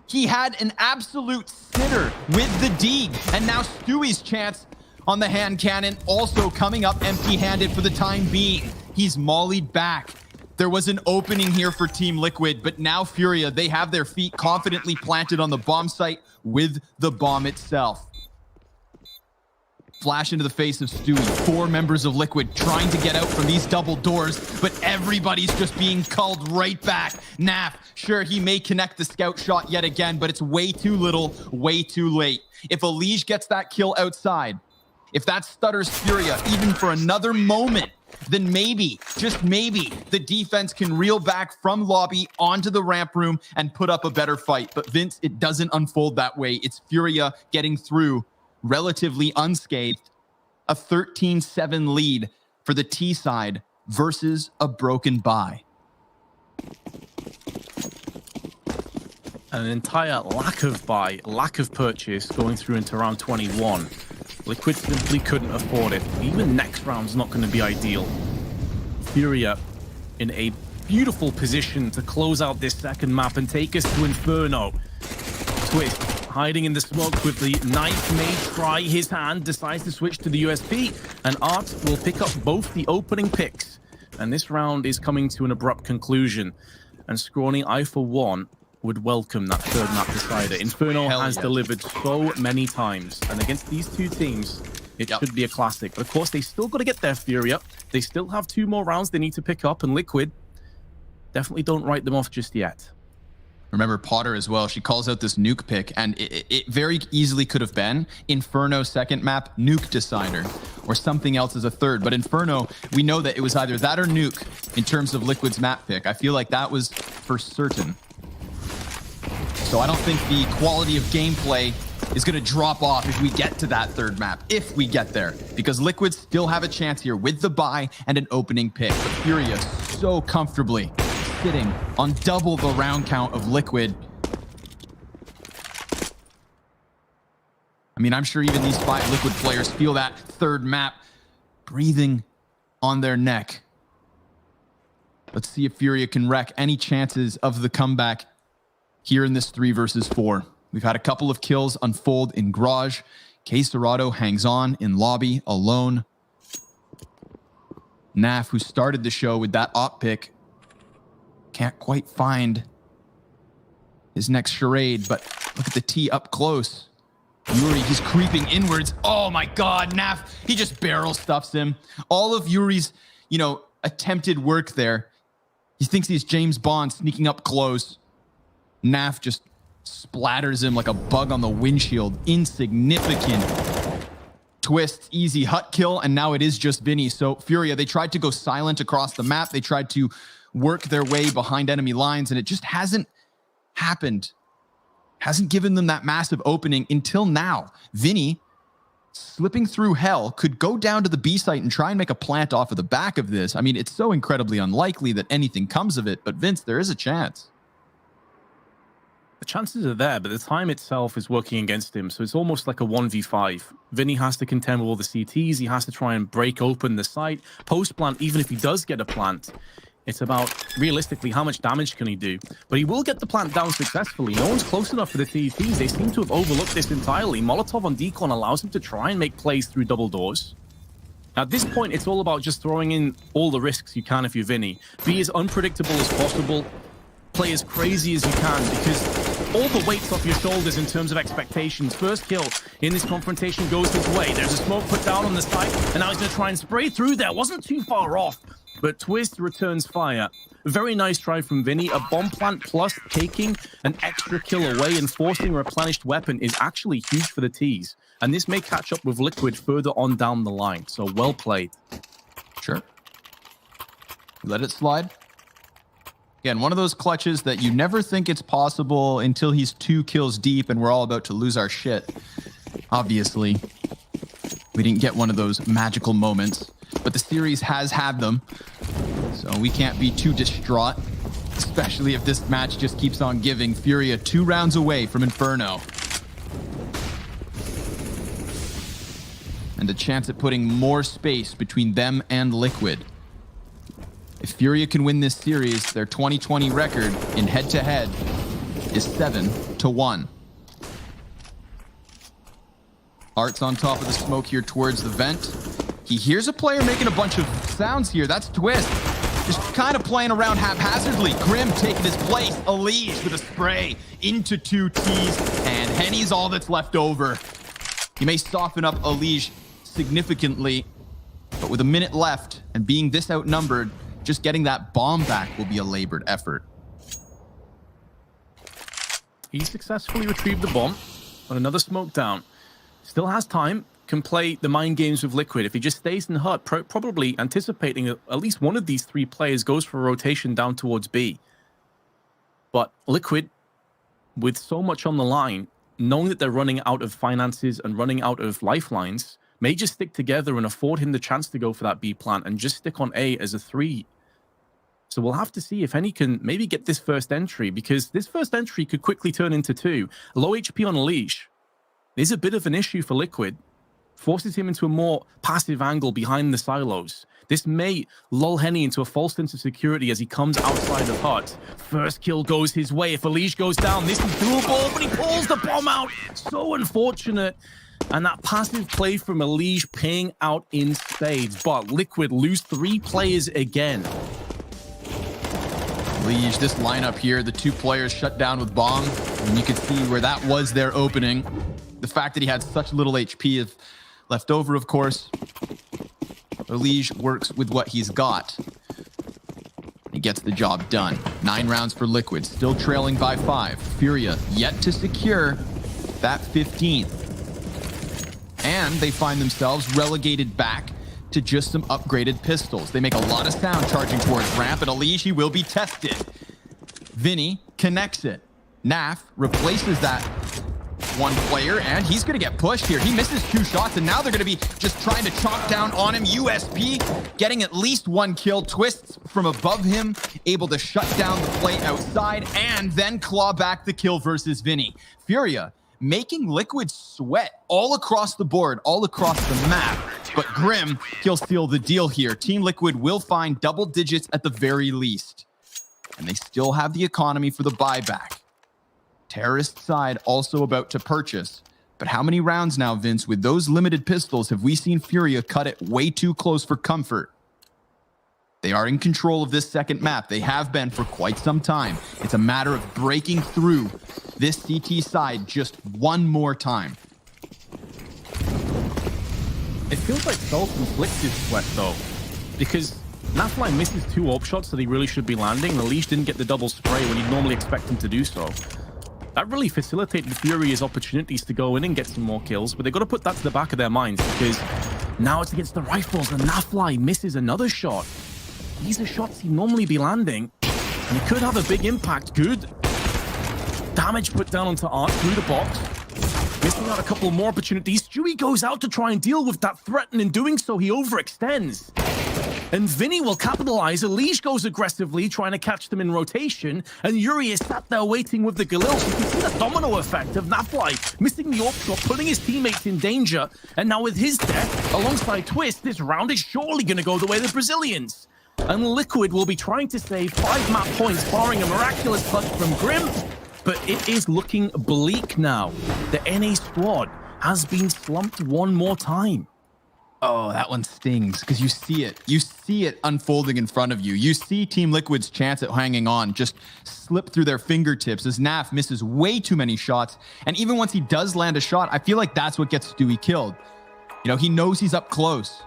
He had an absolute sitter with the Deeg, and now Stewie's chance on the hand cannon also coming up empty-handed for the time being. He's mollied back. There was an opening here for Team Liquid, but now FURIA, they have their feet confidently planted on the bomb site with the bomb itself. Flash into the face of Stewie. 4 members of Liquid trying to get out from these double doors, but everybody's just being called right back. Naf, sure, he may connect the scout shot yet again, but it's way too little, way too late. If Alish gets that kill outside, if that stutters FURIA even for another moment, then maybe, just maybe, the defense can reel back from lobby onto the ramp room and put up a better fight. But Vince, it doesn't unfold that way. It's FURIA getting through relatively unscathed. A 13-7 lead for the T side versus a broken bye. An entire lack of buy, lack of purchase going through into round 21. Liquid simply couldn't afford it. Even next round's not going to be ideal. FURIA in a beautiful position to close out this second map and take us to Inferno. Twist hiding in the smoke with the knife may try his hand, decides to switch to the USP, and Art will pick up both the opening picks. And this round is coming to an abrupt conclusion. And Scrawny, I for one, would welcome that third map decider. Inferno has delivered so many times, and against these two teams, it should be a classic. But of course, they still got to get their FURIA. They still have 2 more rounds they need to pick up, and Liquid definitely don't write them off just yet. Remember Potter as well. She calls out this Nuke pick, and it very easily could have been Inferno second map, Nuke decider, or something else as a third. But Inferno, we know that it was either that or Nuke in terms of Liquid's map pick. I feel like that was for certain. So I don't think the quality of gameplay is going to drop off if we get to that third map, if we get there, because Liquid still have a chance here with the buy and an opening pick. But FURIA so comfortably sitting on double the round count of Liquid. I mean, I'm sure even these 5 Liquid players feel that third map breathing on their neck. Let's see if FURIA can wreck any chances of the comeback here in this 3 versus 4. We've had a couple of kills unfold in Garage. K Serato hangs on in lobby alone. Naf, who started the show with that op pick, can't quite find his next charade, but look at the T up close. Yuri, he's creeping inwards. Oh my God, Naf, he just barrel stuffs him. All of Yuri's, attempted work there. He thinks he's James Bond sneaking up close. Naf just splatters him like a bug on the windshield. Insignificant. Twist, easy hut kill, and now it is just Vinny. So FURIA, they tried to go silent across the map. They tried to work their way behind enemy lines, and it just hasn't happened. Hasn't given them that massive opening until now. Vinny, slipping through hell, could go down to the B site and try and make a plant off of the back of this. I mean, it's so incredibly unlikely that anything comes of it, but Vince, there is a chance. The chances are there, but the time itself is working against him, so it's almost like a 1v5. Vinny has to contend with all the CTs, he has to try and break open the site. Post-plant, even if he does get a plant, it's about, realistically, how much damage can he do? But he will get the plant down successfully. No one's close enough for the TTs. They seem to have overlooked this entirely. Molotov on Decon allows him to try and make plays through double doors. At this point, it's all about just throwing in all the risks you can if you're Vinny. Be as unpredictable as possible. Play as crazy as you can, because all the weight's off your shoulders in terms of expectations. First kill in this confrontation goes his way. There's a smoke put down on the site, and now he's going to try and spray through there. Wasn't too far off, but Twist returns fire. Very nice try from Vinny. A bomb plant plus taking an extra kill away and forcing a replenished weapon is actually huge for the T's. And this may catch up with Liquid further on down the line. So well played. Sure. Let it slide. Again, one of those clutches that you never think it's possible until he's 2 kills deep and we're all about to lose our shit. Obviously, we didn't get one of those magical moments, but the series has had them, so we can't be too distraught, especially if this match just keeps on giving. FURIA 2 rounds away from Inferno. And a chance at putting more space between them and Liquid. If FURIA can win this series, their 2020 record in head-to-head is 7-1. Art's on top of the smoke here towards the vent. He hears a player making a bunch of sounds here. That's Twist. Just kind of playing around haphazardly. Grim taking his place. Elige with a spray into 2 Ts, and Henny's all that's left over. He may soften up Elige significantly, but with a minute left and being this outnumbered, just getting that bomb back will be a labored effort. He successfully retrieved the bomb on another smoke down. Still has time, can play the mind games with Liquid. If he just stays in hut, probably anticipating that at least one of these 3 players goes for a rotation down towards B. But Liquid, with so much on the line, knowing that they're running out of finances and running out of lifelines, may just stick together and afford him the chance to go for that B plant and just stick on A as a 3. So we'll have to see if Henny can maybe get this first entry, because this first entry could quickly turn into 2. Low HP on Elige is a bit of an issue for Liquid. Forces him into a more passive angle behind the silos. This may lull Henny into a false sense of security as he comes outside of hut. First kill goes his way. If Elige goes down, this is doable, but he pulls the bomb out. So unfortunate. And that passive play from Elige paying out in spades. But Liquid lose 3 players again. Elige, this lineup here, the 2 players shut down with bomb, and you can see where that was their opening. The fact that he had such little HP is left over, of course. Elige works with what he's got. He gets the job done. 9 rounds for Liquid, still trailing by 5. FURIA yet to secure that 15th. And they find themselves relegated back to just some upgraded pistols. They make a lot of sound charging towards ramp, and Elige, he will be tested. Vinny connects it. Naf replaces that 1 player, and he's going to get pushed here. He misses 2 shots, and now they're going to be just trying to chomp down on him. USP getting at least 1 kill. Twists from above him, able to shut down the play outside, and then claw back the kill versus Vinny. FURIA making Liquid sweat all across the board, all across the map. But Grim, he'll seal the deal here. Team Liquid will find double digits at the very least. And they still have the economy for the buyback. Terrorist side also about to purchase. But how many rounds now, Vince, with those limited pistols have we seen FURIA cut it way too close for comfort? They are in control of this second map. They have been for quite some time. It's a matter of breaking through this CT side just 1 more time. It feels like self-inflicted sweat, though, because Nafly misses 2 AWP shots that he really should be landing, and Elige didn't get the double spray when you'd normally expect him to do so. That really facilitated FURIA's opportunities to go in and get some more kills, but they've got to put that to the back of their minds, because now it's against the rifles, and Nafly misses another shot. These are shots he'd normally be landing, and it could have a big impact. Good damage put down onto Art through the box. Missing out a couple more opportunities. Stewie goes out to try and deal with that threat, and in doing so, he overextends. And Vinny will capitalize. Elige goes aggressively, trying to catch them in rotation. And Yuri is sat there waiting with the Galil. So you can see the domino effect of Nafly missing the AWP shot, putting his teammates in danger. And now with his death, alongside Twist, this round is surely going to go the way of the Brazilians. And Liquid will be trying to save 5 map points, barring a miraculous clutch from Grim. But it is looking bleak now. The NA squad has been slumped one more time. Oh, that one stings because you see it. You see it unfolding in front of you. You see Team Liquid's chance at hanging on just slip through their fingertips as Naf misses way too many shots. And even once he does land a shot, I feel like that's what gets Stewie killed. You know, he knows he's up close.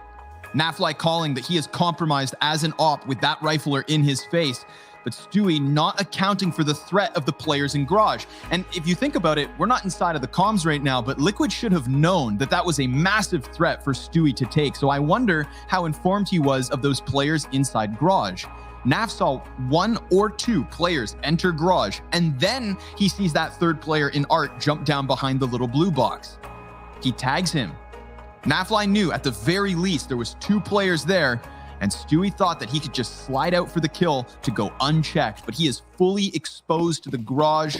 Nafly calling that he is compromised as an op with that rifler in his face. But Stewie not accounting for the threat of the players in Garage. And if you think about it, we're not inside of the comms right now, but Liquid should have known that that was a massive threat for Stewie to take. So I wonder how informed he was of those players inside Garage. Naf saw 1 or 2 players enter Garage, and then he sees that third player in Art jump down behind the little blue box. He tags him. Nafly knew at the very least there was 2 players there, and Stewie thought that he could just slide out for the kill to go unchecked, but he is fully exposed to the Garage,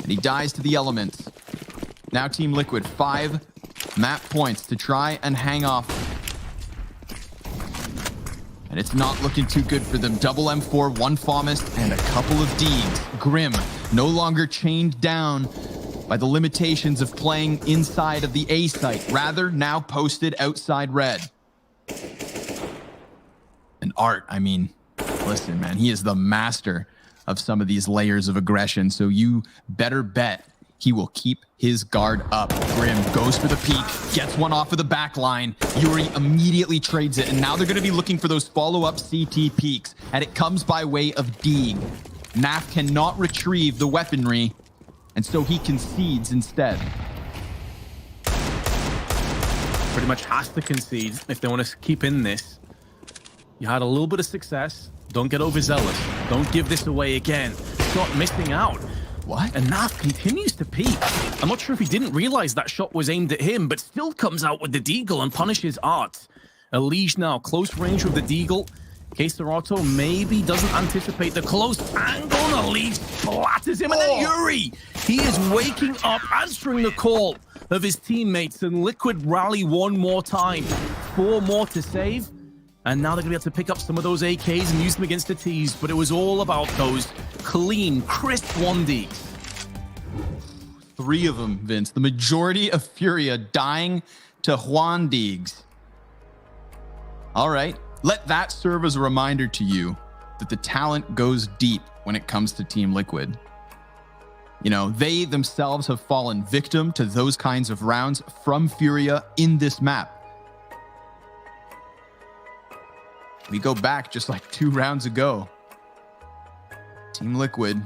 and he dies to the elements. Now Team Liquid, 5 map points to try and hang off. And it's not looking too good for them. Double M4, 1 Famist, and a couple of Deegs. Grim, no longer chained down by the limitations of playing inside of the A site, rather now posted outside red. And Art, I mean, listen, man, he is the master of some of these layers of aggression, so you better bet he will keep his guard up. Grim goes for the peek, gets one off of the back line. Yuri immediately trades it, and now they're going to be looking for those follow-up CT peeks, and it comes by way of Deeg. Naf cannot retrieve the weaponry, and so he concedes instead. Pretty much has to concede if they want to keep in this. You had a little bit of success. Don't get overzealous. Don't give this away again. Shot missing out. What? And Naf continues to peek. I'm not sure if he didn't realize that shot was aimed at him, but still comes out with the Deagle and punishes Art. Elige now close range with the Deagle. Queserato maybe doesn't anticipate the close angle. Elige splatters him, and then Yuri. He is waking up, answering the call of his teammates, and Liquid rally one more time. 4 more to save. And now they're going to be able to pick up some of those AKs and use them against the T's, but it was all about those clean, crisp 1Ds. 3 of them, Vince. The majority of Furia dying to Juan Deegs. All right, let that serve as a reminder to you that the talent goes deep when it comes to Team Liquid. You know, they themselves have fallen victim to those kinds of rounds from Furia in this map. We go back just like 2 rounds ago. Team Liquid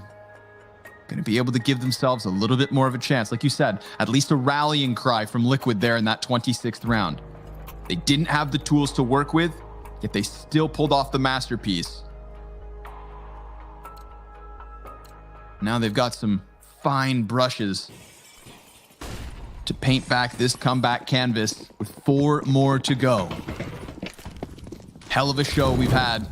going to be able to give themselves a little bit more of a chance. Like you said, at least a rallying cry from Liquid there in that 26th round. They didn't have the tools to work with, yet they still pulled off the masterpiece. Now they've got some fine brushes to paint back this comeback canvas with 4 more to go. Hell of a show we've had.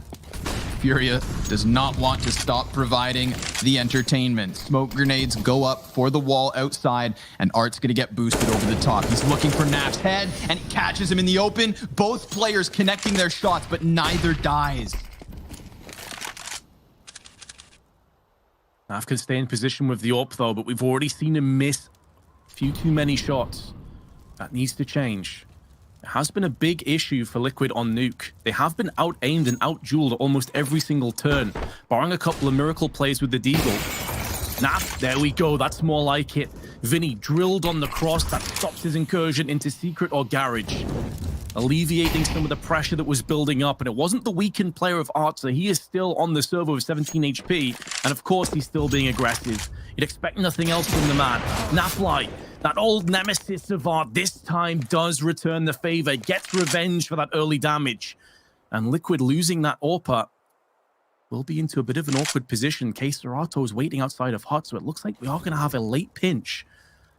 Furia does not want to stop providing the entertainment. Smoke grenades go up for the wall outside, and Art's going to get boosted over the top. He's looking for Naf's head, and he catches him in the open. Both players connecting their shots, but neither dies. Naf can stay in position with the AWP, though, but we've already seen him miss a few too many shots. That needs to change. It has been a big issue for Liquid on Nuke. They have been out-aimed and out-dueled almost every single turn, barring a couple of miracle plays with the Deagle. Naf, there we go, that's more like it. Vinny drilled on the cross, that stops his incursion into Secret or Garage, alleviating some of the pressure that was building up, and it wasn't the weakened player of Art, so he is still on the server with 17 HP, and of course he's still being aggressive. You'd expect nothing else from the man. Nafly, that old nemesis of Art, this time does return the favor, gets revenge for that early damage. And Liquid losing that AWP will be into a bit of an awkward position. K-Serato's waiting outside of Hut, so it looks like we are going to have a late pinch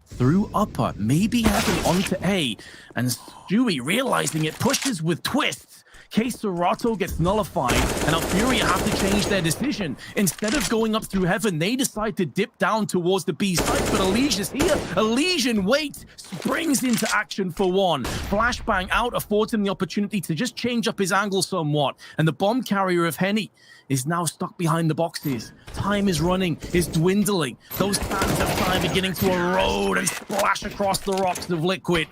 through upper, maybe Heaven onto A. And Stewie, realizing it, pushes with twists. K-Serato gets nullified, and now FURIA have to change their decision. Instead of going up through Heaven, they decide to dip down towards the B site, but Elige is here. Elysian waits, springs into action for one. Flashbang out, affords him the opportunity to just change up his angle somewhat. And the bomb carrier of Henny is now stuck behind the boxes. Time is running, is dwindling. Those sands of time beginning to erode and splash across the rocks of Liquid.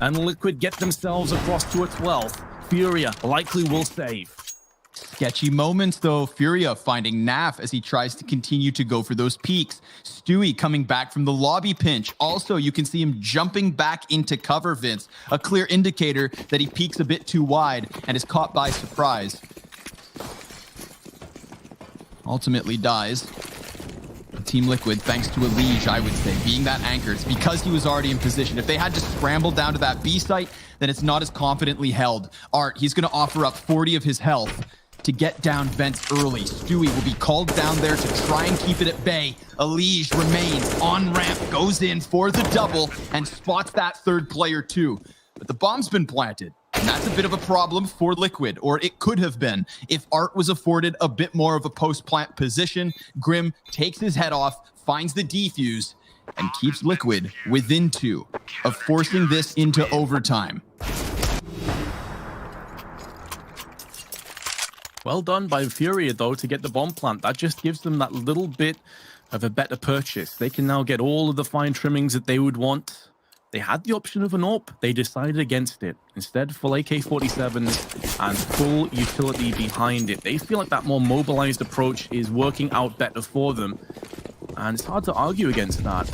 And Liquid get themselves across to a 12th. FURIA likely will save. Sketchy moments, though. FURIA finding Naf as he tries to continue to go for those peaks. Stewie coming back from the lobby pinch. Also, you can see him jumping back into cover, Vince. A clear indicator that he peaks a bit too wide and is caught by surprise. Ultimately dies. Team Liquid, thanks to Elige, I would say, being that anchor. It's because he was already in position. If they had to scramble down to that B site, then it's not as confidently held. Art, he's going to offer up 40 of his health to get down vents early. Stewie will be called down there to try and keep it at bay. Elige remains on ramp, goes in for the double, and spots that third player too. But the bomb's been planted. And that's a bit of a problem for Liquid, or it could have been, if Art was afforded a bit more of a post-plant position. Grim takes his head off, finds the defuse, and keeps Liquid within 2 of forcing this into overtime. Well done by FURIA, though, to get the bomb plant. That just gives them that little bit of a better purchase. They can now get all of the fine trimmings that they would want. They had the option of an AWP. They decided against it. Instead, full AK-47s and full utility behind it. They feel like that more mobilized approach is working out better for them. And it's hard to argue against that.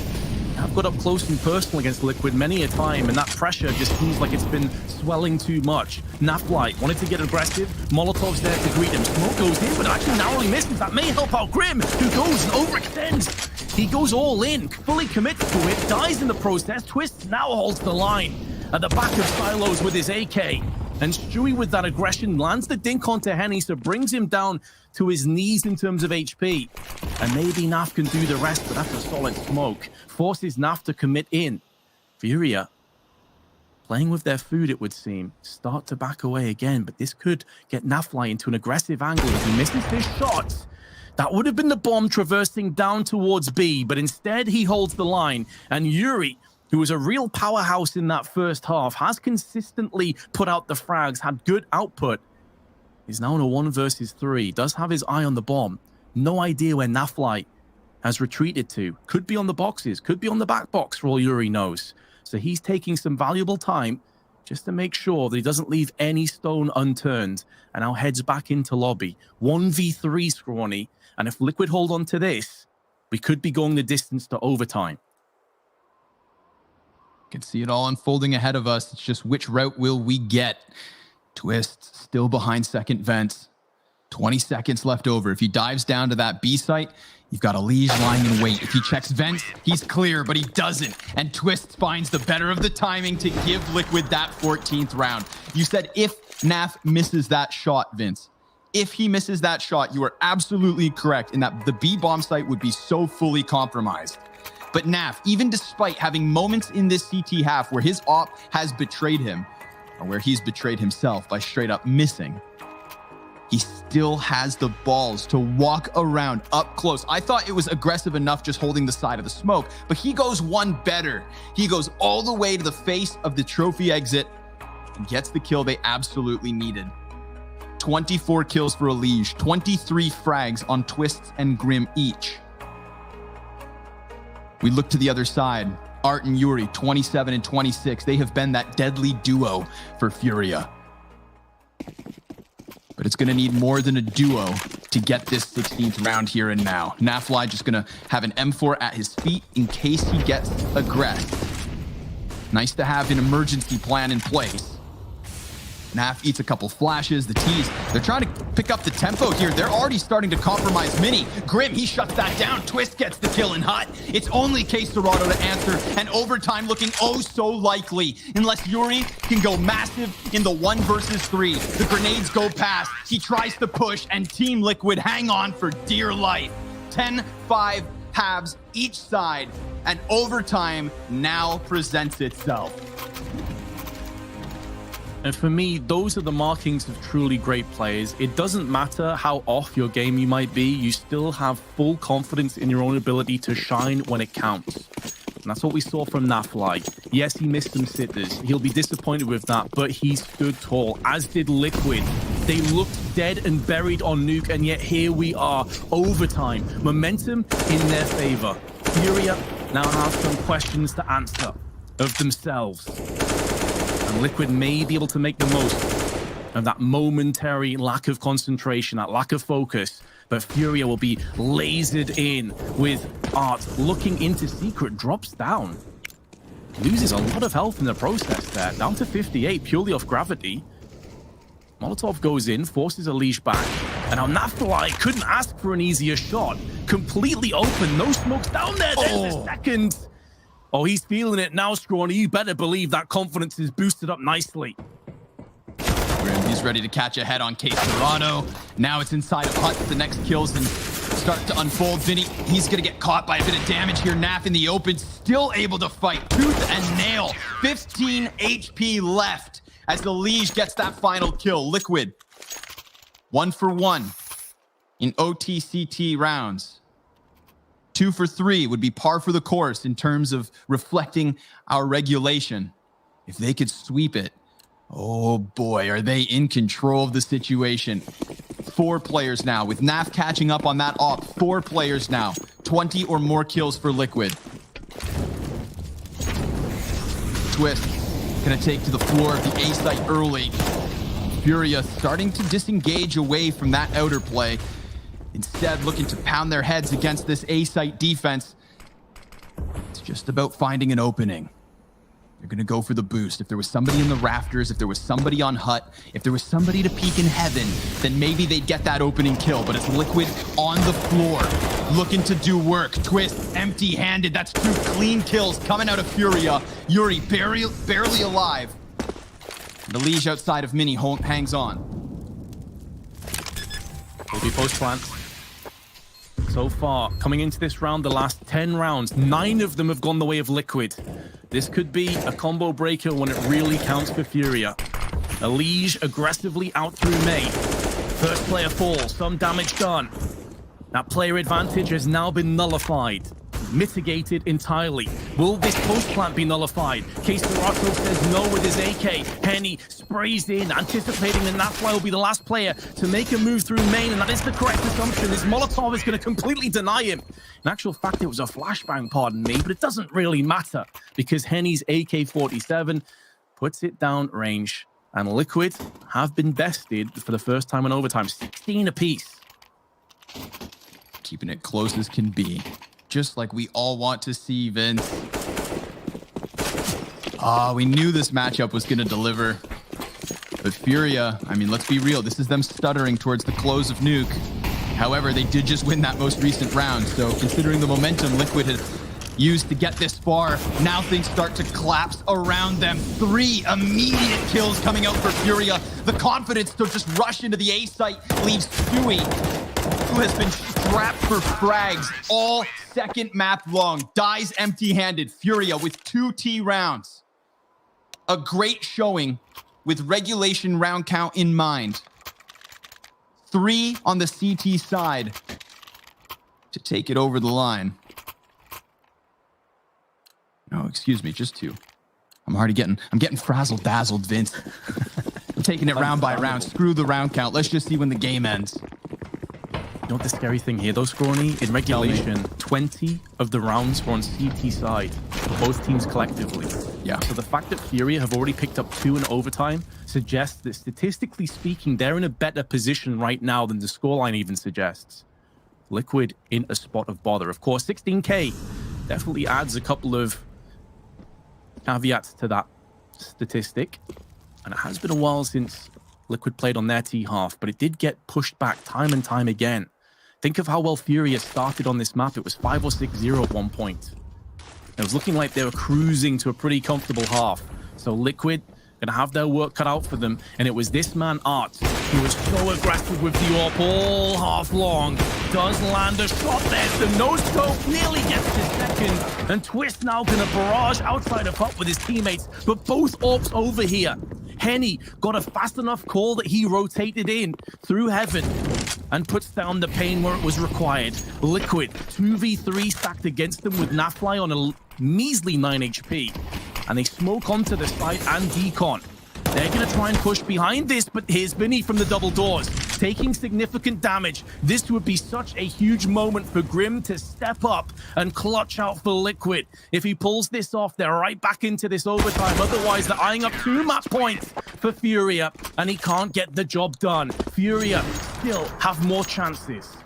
I've got up close and personal against Liquid many a time, and that pressure just seems like it's been swelling too much. Naflight wanted to get aggressive. Molotov's there to greet him. Smoke goes in, but actually narrowly misses. That may help out Grim, who goes and overextends. He goes all in, fully commits to it, dies in the process. Twist now holds the line at the back of Silos with his AK. And Stewie, with that aggression, lands the dink onto Henny, so brings him down to his knees in terms of HP. And maybe Naf can do the rest, but that's a solid smoke. Forces Naf to commit in. FURIA, playing with their food, it would seem, start to back away again, but this could get Nafly into an aggressive angle. If he misses this shot, that would have been the bomb traversing down towards B, but instead he holds the line. And Yuri, who was a real powerhouse in that first half, has consistently put out the frags, had good output, is now in a 1 versus 3, does have his eye on the bomb. No idea where Nafly has retreated to. Could be on the boxes, could be on the back box for all Yuri knows. So he's taking some valuable time just to make sure that he doesn't leave any stone unturned, and now heads back into lobby. 1v3 Scrawny, and if Liquid hold on to this, we could be going the distance to overtime. Can see it all unfolding ahead of us. It's just which route will we get? Twist still behind second vents. 20 seconds left over. If he dives down to that B site, you've got Elige lying in wait. If he checks vents, he's clear, but he doesn't. And Twist finds the better of the timing to give Liquid that 14th round. You said if Naf misses that shot, Vince. If he misses that shot, you are absolutely correct in that the B bomb site would be so fully compromised. But Naf, even despite having moments in this CT half where his op has betrayed him, or where he's betrayed himself by straight up missing, he still has the balls to walk around up close. I thought it was aggressive enough just holding the side of the smoke, but he goes one better. He goes all the way to the face of the trophy exit and gets the kill they absolutely needed. 24 kills for Elige, 23 frags on Twists and Grim each. We look to the other side. Art and Yuri, 27 and 26. They have been that deadly duo for FURIA. But it's going to need more than a duo to get this 16th round here and now. Nafly just going to have an M4 at his feet in case he gets aggressed. Nice to have an emergency plan in place. Naf eats a couple flashes. The T's, they're trying to pick up the tempo here. They're already starting to compromise Mini. Grim, he shuts that down. Twist gets the kill in Hut. It's only K-Serrano to answer, and overtime looking oh so likely. Unless Yuri can go massive in the 1 versus 3. The grenades go past. He tries to push, and Team Liquid hang on for dear life. 10-5 halves each side, and overtime now presents itself. And for me, those are the markings of truly great players. It doesn't matter how off your game you might be, you still have full confidence in your own ability to shine when it counts. And that's what we saw from Nafly. Yes, he missed some sitters. He'll be disappointed with that, but he stood tall, as did Liquid. They looked dead and buried on Nuke, and yet here we are, overtime. Momentum in their favor. FURIA now have some questions to answer of themselves. And Liquid may be able to make the most of that momentary lack of concentration, that lack of focus. But FURIA will be lasered in with Art looking into Secret, drops down. Loses a lot of health in the process there, down to 58 purely off gravity. Molotov goes in, forces a leash back. And now Nafly couldn't ask for an easier shot. Completely open, no smokes down there. There's the second. Oh, he's feeling it now, Scrawny. You better believe that confidence is boosted up nicely. Grim, he's ready to catch a head on K-Serrano. Now it's inside of Hut. The next kills and start to unfold. Vinny, he's going to get caught by a bit of damage here. Naf in the open, still able to fight tooth and nail. 15 HP left as the Liege gets that final kill. Liquid, 1 for 1 in OTCT rounds. 2 for 3 would be par for the course in terms of reflecting our regulation. If they could sweep it, oh boy, are they in control of the situation. 4 players now, with Naf catching up on that op. 4 players now, 20 or more kills for Liquid. Twist gonna take to the floor of the A site early. FURIA starting to disengage away from that outer play. Instead, looking to pound their heads against this A-site defense. It's just about finding an opening. They're going to go for the boost. If there was somebody in the rafters, if there was somebody on Hut, if there was somebody to peek in heaven, then maybe they'd get that opening kill. But it's Liquid on the floor, looking to do work. Twist, empty-handed. That's 2 clean kills coming out of FURIA. Yuri barely alive. The Liege outside of Mini hangs on. Will be post-plant. So far, coming into this round, the last 10 rounds, 9 of them have gone the way of Liquid. This could be a combo breaker when it really counts for FURIA. A Liege aggressively out through May. First player falls, some damage done. That player advantage has now been nullified, mitigated entirely. Will this post-plant be nullified? K-Serrano says no with his AK. Henny sprays in, anticipating that Nafly will be the last player to make a move through main, and that is the correct assumption. This Molotov is going to completely deny him. In actual fact, it was a flashbang, pardon me, but it doesn't really matter because Henny's AK-47 puts it down range, and Liquid have been bested for the first time in overtime. 16 apiece. Keeping it close as can be. Just like we all want to see, Vince. We knew this matchup was going to deliver. But FURIA, I mean, let's be real. This is them stuttering towards the close of Nuke. However, they did just win that most recent round. So considering the momentum Liquid had used to get this far, now things start to collapse around them. 3 immediate kills coming out for FURIA. The confidence to just rush into the A site leaves Stewie, who has been strapped for frags all second map long, dies empty-handed. FURIA with 2 T rounds. A great showing with regulation round count in mind. 3 on the CT side to take it over the line. No, excuse me, just 2. I'm getting frazzle-dazzled, Vince. I'm taking it round by round. Screw the round count. Let's just see when the game ends. You know what the scary thing here, though, Scrawny? In regulation, 20 of the rounds were on CT side for both teams collectively. Yeah. So the fact that FURIA have already picked up 2 in overtime suggests that, statistically speaking, they're in a better position right now than the scoreline even suggests. Liquid in a spot of bother. Of course, 16K definitely adds a couple of caveats to that statistic. And it has been a while since Liquid played on their T half, but it did get pushed back time and time again. Think of how well FURIA started on this map. It was 5 or 6-0 at one point. It was looking like they were cruising to a pretty comfortable half. So Liquid gonna have their work cut out for them. And it was this man, Art, who was so aggressive with the AWP all half long. Does land a shot there. The no-scope nearly gets his second. And Twist now gonna barrage outside of Hut with his teammates. But both AWPs over here. Henny got a fast enough call that he rotated in through heaven and puts down the pain where it was required. Liquid, 2v3 stacked against them with Nafly on a measly 9 HP. And they smoke onto the side and Decon. They're going to try and push behind this, but here's Vinny from the double doors, taking significant damage. This would be such a huge moment for Grim to step up and clutch out for Liquid. If he pulls this off, they're right back into this overtime. Otherwise, they're eyeing up 2 map points for FURIA, and he can't get the job done. FURIA still have more chances.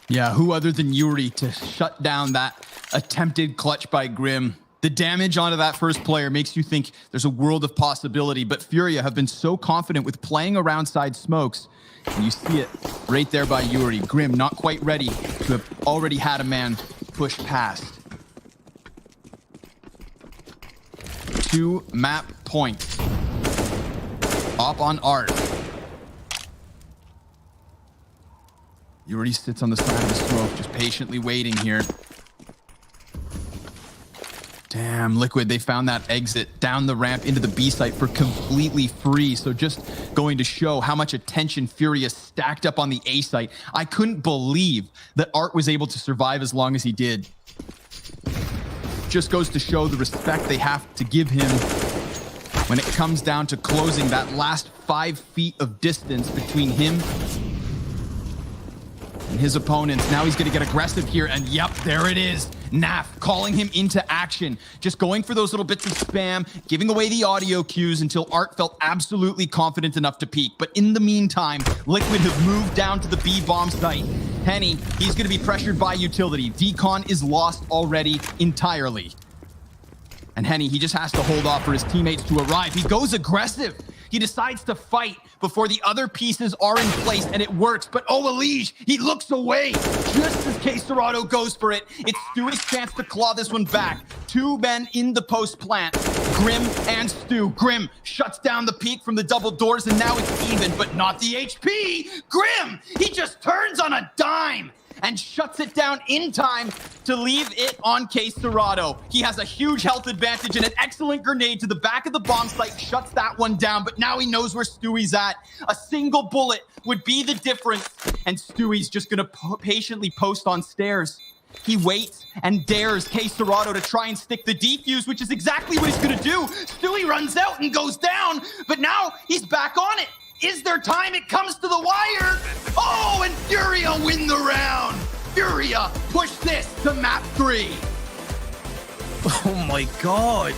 Yeah, who other than Yuri to shut down that attempted clutch by Grim? The damage onto that first player makes you think there's a world of possibility, but FURIA have been so confident with playing around side smokes. And you see it right there by Yuri. Grim not quite ready to have already had a man push past. 2 map points. Up on Art. Yuri sits on the side of the smoke, just patiently waiting here. Damn, Liquid, they found that exit down the ramp into the B site for completely free. So just going to show how much attention FURIA stacked up on the A site. I couldn't believe that Art was able to survive as long as he did. Just goes to show the respect they have to give him when it comes down to closing that last 5 feet of distance between him and his opponents. Now he's going to get aggressive here, and yep, there it is. Naf calling him into action, just going for those little bits of spam, giving away the audio cues until Art felt absolutely confident enough to peek. But in the meantime, Liquid have moved down to the B bomb site. Henny, he's going to be pressured by utility. Decon is lost already entirely. And Henny, he just has to hold off for his teammates to arrive. He goes aggressive. He decides to fight before the other pieces are in place, and it works. But oh, Elige, he looks away just as K-Serrado goes for it. It's Stu's chance to claw this one back. 2 men in the post plant, Grim and Stu. Grim shuts down the peak from the double doors, and now it's even, but not the HP. Grim, he just turns on a dime and shuts it down in time to leave it on K-Serrado. He has a huge health advantage and an excellent grenade to the back of the bomb site, shuts that one down, but now he knows where Stewie's at. A single bullet would be the difference, and Stewie's just gonna patiently post on stairs. He waits and dares K-Serrado to try and stick the defuse, which is exactly what he's gonna do. Stewie runs out and goes down, but now he's back on it. Is there time? It comes to the wire. Oh, and FURIA win the round. FURIA push this to map 3. Oh my God.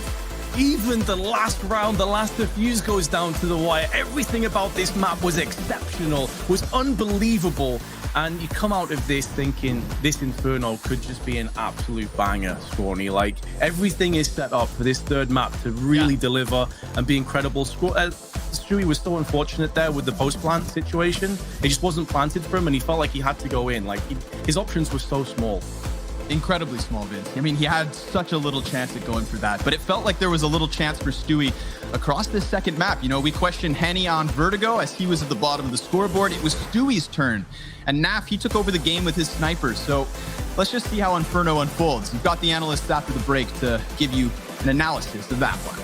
Even the last round, the last defuse goes down to the wire. Everything about this map was exceptional, was unbelievable. And you come out of this thinking this Inferno could just be an absolute banger, Scrawny. Like, everything is set up for this 3rd map to really deliver and be incredible. Stewie was so unfortunate there with the post-plant situation. It just wasn't planted for him, and he felt like he had to go in. Like, his options were so small. Incredibly small, Vince. I mean, he had such a little chance at going for that, but it felt like there was a little chance for Stewie across this 2nd map. You know, we questioned Henny on Vertigo as he was at the bottom of the scoreboard. It was Stewie's turn, and Naf, he took over the game with his snipers. So let's just see how Inferno unfolds. You've got the analysts after the break to give you an analysis of that one.